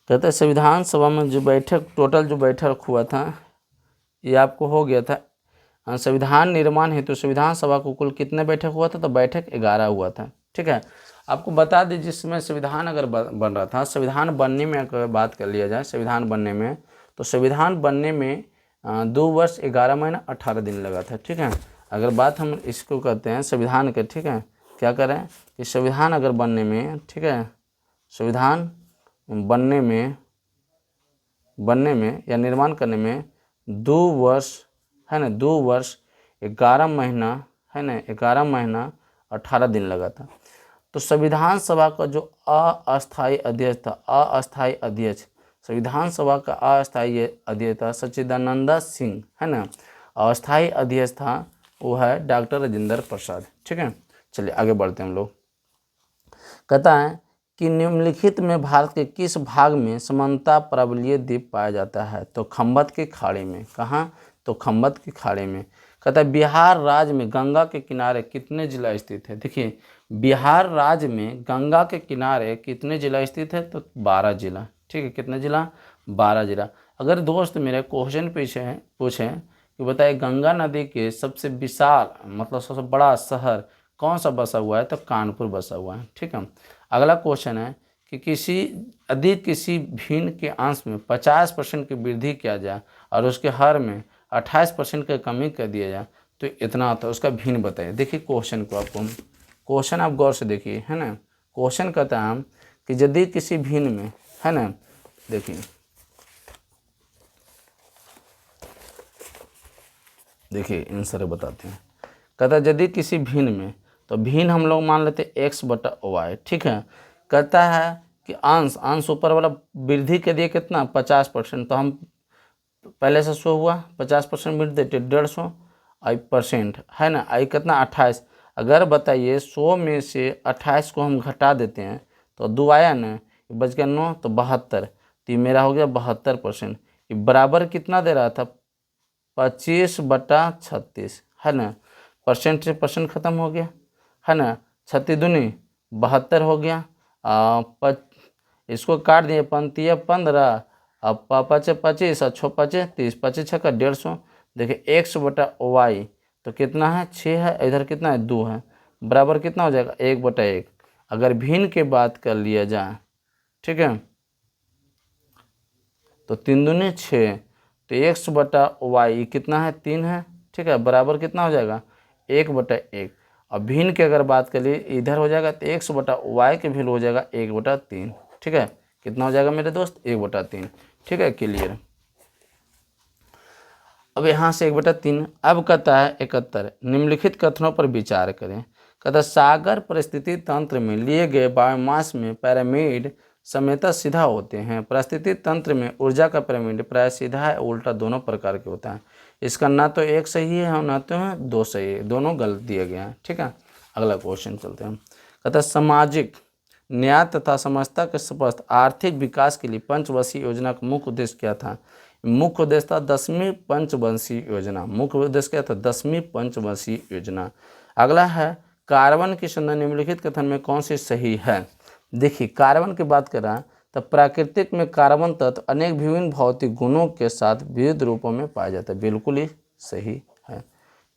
कहते हैं संविधान सभा में जो बैठक टोटल जो बैठक हुआ था ये आपको हो गया था। संविधान निर्माण हेतु संविधान सभा को कुल कितने बैठक हुआ था, तो बैठक 11 हुआ था। ठीक है, आपको बता दें जिसमें संविधान अगर बन रहा था, संविधान बनने में अगर बात कर लिया जाए संविधान बनने में, तो संविधान बनने में 2 वर्ष 11 महीना 18 दिन लगा था। ठीक है, अगर बात हम इसको कहते हैं संविधान के, ठीक है, क्या करें कि संविधान अगर बनने में, ठीक है, संविधान बनने में या निर्माण करने में 2 वर्ष है ना, 2 वर्ष 11 महीना है ना, 11 महीना 18 दिन लगा था। तो संविधान सभा का जो अस्थायी अध्यक्ष था, संविधान सभा का अस्थायी अध्यक्ष था सच्चिदानंद सिंह, है ना। अस्थायी अध्यक्ष था वो है डॉक्टर राजेंद्र प्रसाद। ठीक है, चलिए आगे बढ़ते हैं हम लोग। कहता है कि निम्नलिखित में भारत के किस भाग में समंता परवलयीय द्वीप पाया जाता है, तो खंबत की खाड़ी में। कहाँ, तो खंबत की खाड़ी में। कहता है बिहार राज्य में गंगा के किनारे कितने जिला स्थित है। देखिए बिहार राज्य में गंगा के किनारे कितने जिला स्थित है, तो 12 जिला। ठीक है, कितने जिला, 12 जिला। अगर दोस्त मेरे क्वेश्चन पूछें कि बताइए गंगा नदी के सबसे विशाल मतलब सबसे बड़ा शहर कौन सा बसा हुआ है, तो कानपुर बसा हुआ है। ठीक है, अगला क्वेश्चन है कि किसी भिन्न के अंश में 50% की वृद्धि किया जाए और उसके हर में 28% की कमी कर दिया जाए तो इतना होता है, उसका भिन्न बताइए। देखिए क्वेश्चन को क्वेश्चन आप गौर से देखिए, है ना। क्वेश्चन कहता है कि यदि किसी भिन्न में, है ना, देखिए आंसर बताते हैं। कहता है यदि किसी भिन्न में, तो भिन्न हम लोग मान लेते हैं x/y। ठीक है, कहता है कि अंश ऊपर वाला वृद्धि के लिए कितना 50%, तो हम तो पहले से 100 हुआ, 50% मिट देते 150 आई परसेंट है ना, आई कितना 28। अगर बताइए 100 में से 28 को हम घटा देते हैं तो 2 आया ना, बच गया 9, तो 72, तो ये मेरा हो गया 72%। ये बराबर कितना दे रहा था, 25/36 है ना, परसेंट से परसेंट खत्म हो गया है ना, 36 दूनी 72 हो गया। इसको काट दिए, 15 अब 5×5 और 6×5 = 30, 5×6 = 150। देखिए x/y तो कितना है 6 है, इधर कितना है 2 है, बराबर कितना हो जाएगा 1/1। अगर भिन्न के बात कर लिया जाए, ठीक है, तो 3 दूनी 6, तो x/y कितना है 3 है, ठीक है, बराबर कितना हो जाएगा 1/1। और भिन्न की अगर बात करिए इधर हो जाएगा तो x/y के वैल्यू हो जाएगा 1/3, ठीक है, कितना हो जाएगा मेरे दोस्त 1/3, ठीक है, क्लियर। अब यहाँ से 1/3। अब कहता है 71, निम्नलिखित कथनों पर विचार करें। कहता है सागर परिस्थिति तंत्र में लिए गए बायोमास में पिरामिड समेतः सीधा होते हैं। परिस्थिति तंत्र में ऊर्जा का पिरामिड प्राय सीधा है उल्टा दोनों प्रकार के होता है। इसका ना तो एक सही है और ना तो है 2 सही है, दोनों गलत दिए गए हैं, ठीक है। अगला क्वेश्चन चलते हैं। कहता है सामाजिक न्याय तथा समता के स्पष्ट आर्थिक विकास के लिए पंचवर्षीय योजना का मुख्य उद्देश्य क्या था। मुख्य उद्देश्य था 10वीं पंचवर्षीय योजना। मुख्य उद्देश्य क्या था 10वीं पंचवर्षीय योजना। अगला है कार्बन की संरचना निम्नलिखित कथन में कौन सी सही है। देखिए कार्बन की बात कर रहा है तो प्राकृतिक में कार्बन तत्व अनेक विभिन्न भौतिक गुणों के साथ विविध रूपों में पाया जाता है, बिल्कुल ही सही है,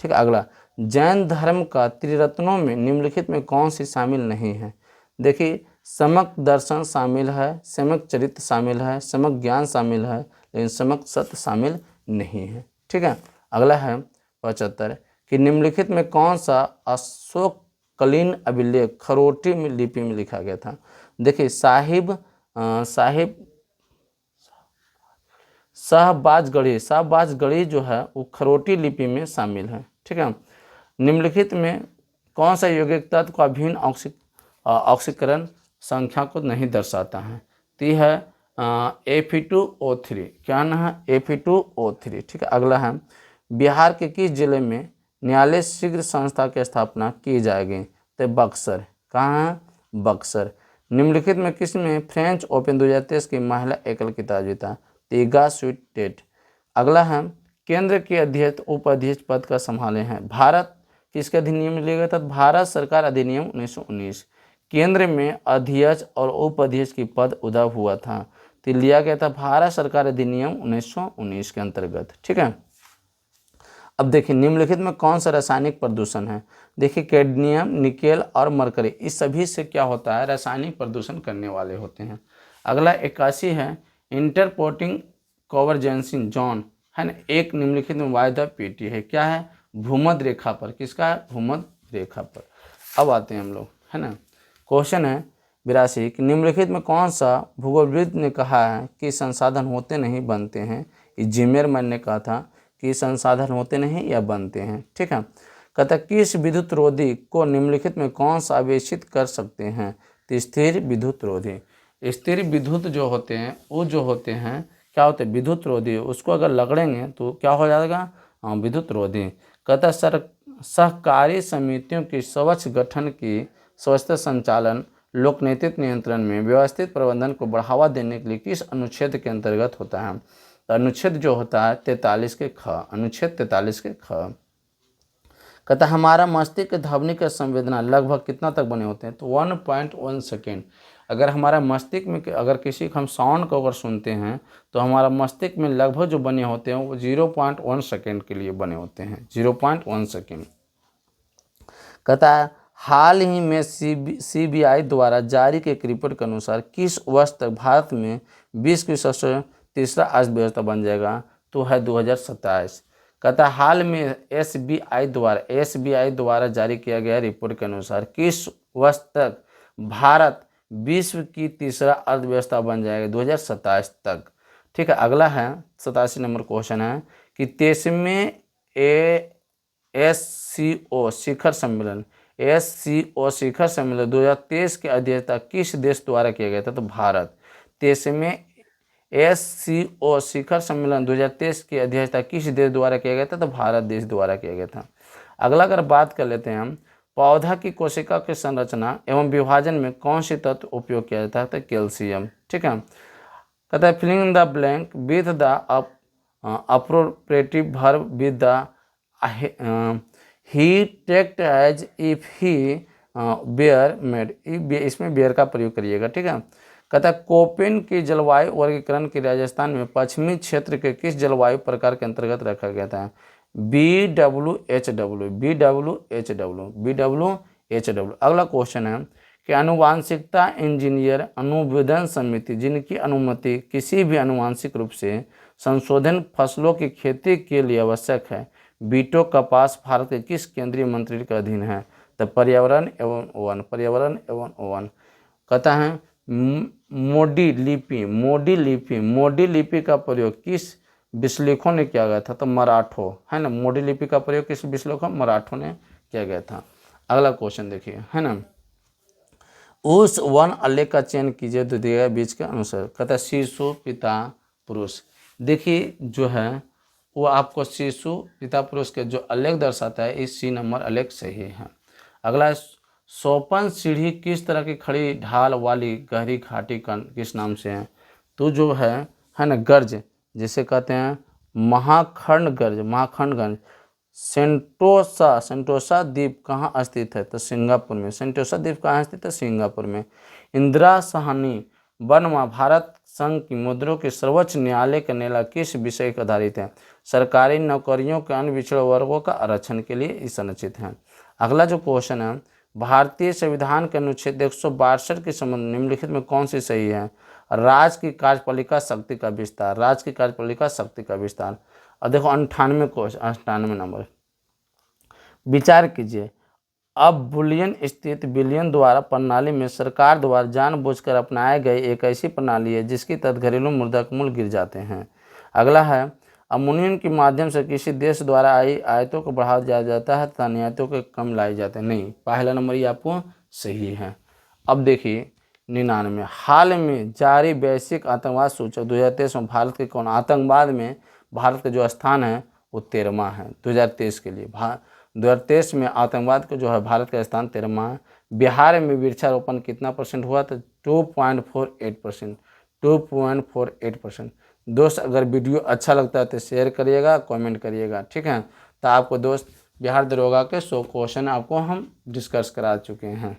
ठीक है। अगला जैन धर्म का त्रिरत्नों में निम्नलिखित में कौन सी शामिल नहीं है। देखिए सम्यक दर्शन शामिल है, सम्यक चरित्र शामिल है, सम्यक ज्ञान शामिल है, लेकिन सम्यक सत्य शामिल नहीं है, ठीक है। अगला है 75 कि निम्नलिखित में कौन सा अशोककालीन अभिलेख खरोटी में लिपि में लिखा गया था। देखिए साहिब शाहबाजगढ़ी जो है वो खरोटी लिपि में शामिल है, ठीक है। निम्नलिखित में कौन सा यौगिक तत्व का अभिन्न ऑक्सीकरण संख्या को नहीं दर्शाता है। तो यह है Fe2O3, क्या ना है Fe2O3, ठीक है। अगला है बिहार के किस जिले में न्यायालय शीघ्र संस्था की स्थापना की जाएगी। तो बक्सर, कहाँ है बक्सर। निम्नलिखित में किसने फ्रेंच ओपन 2023 की महिला एकल खिताब जीता। इगा स्वीटेट। अगला है केंद्र के अध्यक्ष उपाध्यक्ष पद का संभाले हैं। भारत किसके अधिनियम में लिया गया था, भारत सरकार अधिनियम 1919। केंद्र में अध्यक्ष और उपाध्यक्ष की पद उदय हुआ था तो लिया गया था भारत सरकार अधिनियम 1919 के अंतर्गत, ठीक है। अब देखिए निम्नलिखित में कौन सा रासायनिक प्रदूषण है। देखिए कैडमियम, निकेल और मरकरी, इस सभी से क्या होता है रासायनिक प्रदूषण करने वाले होते हैं। अगला 81 है इंटरपोर्टिंग कॉन्वर्जेंसिंग जोन है ना, एक निम्नलिखित में वायदा पेटी है, क्या है भूमध्य रेखा पर, किसका है भूमध्य रेखा पर। अब आते हैं हम लोग, है ना। क्वेश्चन है 82 कि निम्नलिखित में कौन सा भूगोलविद ने कहा है कि संसाधन होते नहीं बनते हैं। जिमेरमैन ने कहा था कि संसाधन होते नहीं या बनते हैं, ठीक है। कहता किस विद्युत रोधी को निम्नलिखित में कौन सा आवेशित कर सकते हैं। तो स्थिर विद्युत रोधी। स्थिर विद्युत जो होते हैं वो जो होते हैं क्या होते हैं विद्युत रोधी, उसको अगर लगड़ेंगे तो क्या हो जाएगा विद्युत रोधी। कहता सहकारी समितियों की स्वच्छ गठन की स्वच्छता संचालन लोकनीतिक नियंत्रण में व्यवस्थित प्रबंधन को बढ़ावा देने के लिए किस अनुच्छेद के अंतर्गत होता है। तो अनुच्छेद जो होता है 43 के ख, अनुच्छेद 43 के ख। कहता हमारा मस्तिष्क ध्वनि का संवेदना लगभग कितना तक बने होते हैं। तो 1.1 सेकेंड। अगर हमारा मस्तिष्क में अगर किसी हम साउंड को अगर सुनते हैं तो हमारा मस्तिष्क में लगभग जो बने होते हैं वो 0.1 सेकेंड के लिए बने होते हैं, 0.1 सेकेंड। कहता है हाल ही में CBI द्वारा जारी के एक रिपोर्ट के अनुसार किस वर्ष तक भारत में विश्व की सबसे तीसरा अर्थव्यवस्था बन जाएगा। तो है 2027। कहता है हाल में SBI द्वारा जारी किया गया रिपोर्ट के अनुसार किस वर्ष तक भारत विश्व की तीसरा अर्थव्यवस्था बन जाएगा 2027 तक, ठीक है। अगला है 87 नंबर क्वेश्चन है कि 23वें SCO शिखर सम्मेलन 2023 की अध्यक्षता किस देश द्वारा किया गया था। तो भारत। 23वें SCO शिखर सम्मेलन 2023 की अध्यक्षता किस देश द्वारा किया गया था? तो भारत देश द्वारा किया गया था। अगला अगर बात कर लेते हैं हम, पौधा की कोशिका की संरचना एवं विभाजन में कौन सी तत्व उपयोग किया जाता है? तो कैल्शियम। ठीक है। कहता है filling in the blank with the appropriative verb with the he tact as if he bear made, इसमें बेयर का प्रयोग करिएगा। ठीक है। कहता है कोपेन की जलवायु वर्गीकरण की राजस्थान में पश्चिमी क्षेत्र के किस जलवायु प्रकार के अंतर्गत रखा गया था? BWHW, BWHW, BWHW। अगला क्वेश्चन है कि आनुवांशिकता इंजीनियर अनुविदन समिति जिनकी अनुमति किसी भी आनुवांशिक रूप से संशोधन फसलों की खेती के लिए आवश्यक है, बीटो कपास भारत के किस केंद्रीय मंत्री के अधीन है? तो पर्यावरण एवं वन, पर्यावरण एवं वन। कहता है मोडी लिपि का प्रयोग किस विश्लेषकों ने किया गया था? तो मराठों, है ना। मोडी लिपि का प्रयोग किस विश्लेषकों? मराठों ने किया गया था। अगला क्वेश्चन देखिए, है ना। उस वन आलेख का चयन कीजिए तो दिए गए बीच के अनुसार। कहता है शिशु पिता पुरुष। देखिए जो है वो आपको शिशु पिता पुरुष के जो आलेख दर्शाता है, इस C नंबर आलेख सही है। अगला सोपन सीढ़ी किस तरह की खड़ी ढाल वाली गहरी घाटी का किस नाम से है? तो जो है ना गर्ज, जिसे कहते हैं महाखंड गर्ज। सेंटोसा द्वीप कहाँ स्थित है? तो सिंगापुर में। सेंटोसा द्वीप कहाँ स्थित है? सिंगापुर में। इंदिरा साहनी वर्मा भारत संघ की मुद्रों के सर्वोच्च न्यायालय का निर्णय किस विषय पर आधारित है? सरकारी नौकरियों के अन्य पिछड़े वर्गों का आरक्षण के लिए संरचित है। अगला जो क्वेश्चन है, भारतीय संविधान के अनुच्छेद 162 के संबंध निम्नलिखित में कौन सी सही है? राज्य की कार्यपालिका शक्ति का विस्तार, राज्य की कार्यपालिका शक्ति का विस्तार। और देखो 98 नंबर, विचार कीजिए। अब बुलियन स्थित बिलियन द्वारा प्रणाली में सरकार द्वारा जानबूझकर अपनाए गए एक ऐसी प्रणाली है जिसकी तहत घरेलू मुद्रा के मूल्य गिर जाते हैं। अगला है अमुनियन के माध्यम से किसी देश द्वारा आई आयतों को बढ़ावा दिया जाता है तथा निर्यातों को कम लाई जाते हैं। नहीं, पहला नंबर ये आपको सही है। अब देखिए 99, हाल में जारी वैश्विक आतंकवाद सूचक 2023 में भारत के कौन? आतंकवाद में भारत का जो स्थान है वो 13वां है 2023 के लिए। 2023 में आतंकवाद का जो है भारत का स्थान 13वां है। बिहार में वृक्षारोपण कितना परसेंट हुआ? तो 2.48%, 2.48%। दोस्त अगर वीडियो अच्छा लगता है तो शेयर करिएगा, कमेंट करिएगा। ठीक है। तो आपको दोस्त बिहार दरोगा के 100 क्वेश्चन आपको हम डिस्कस करा चुके हैं।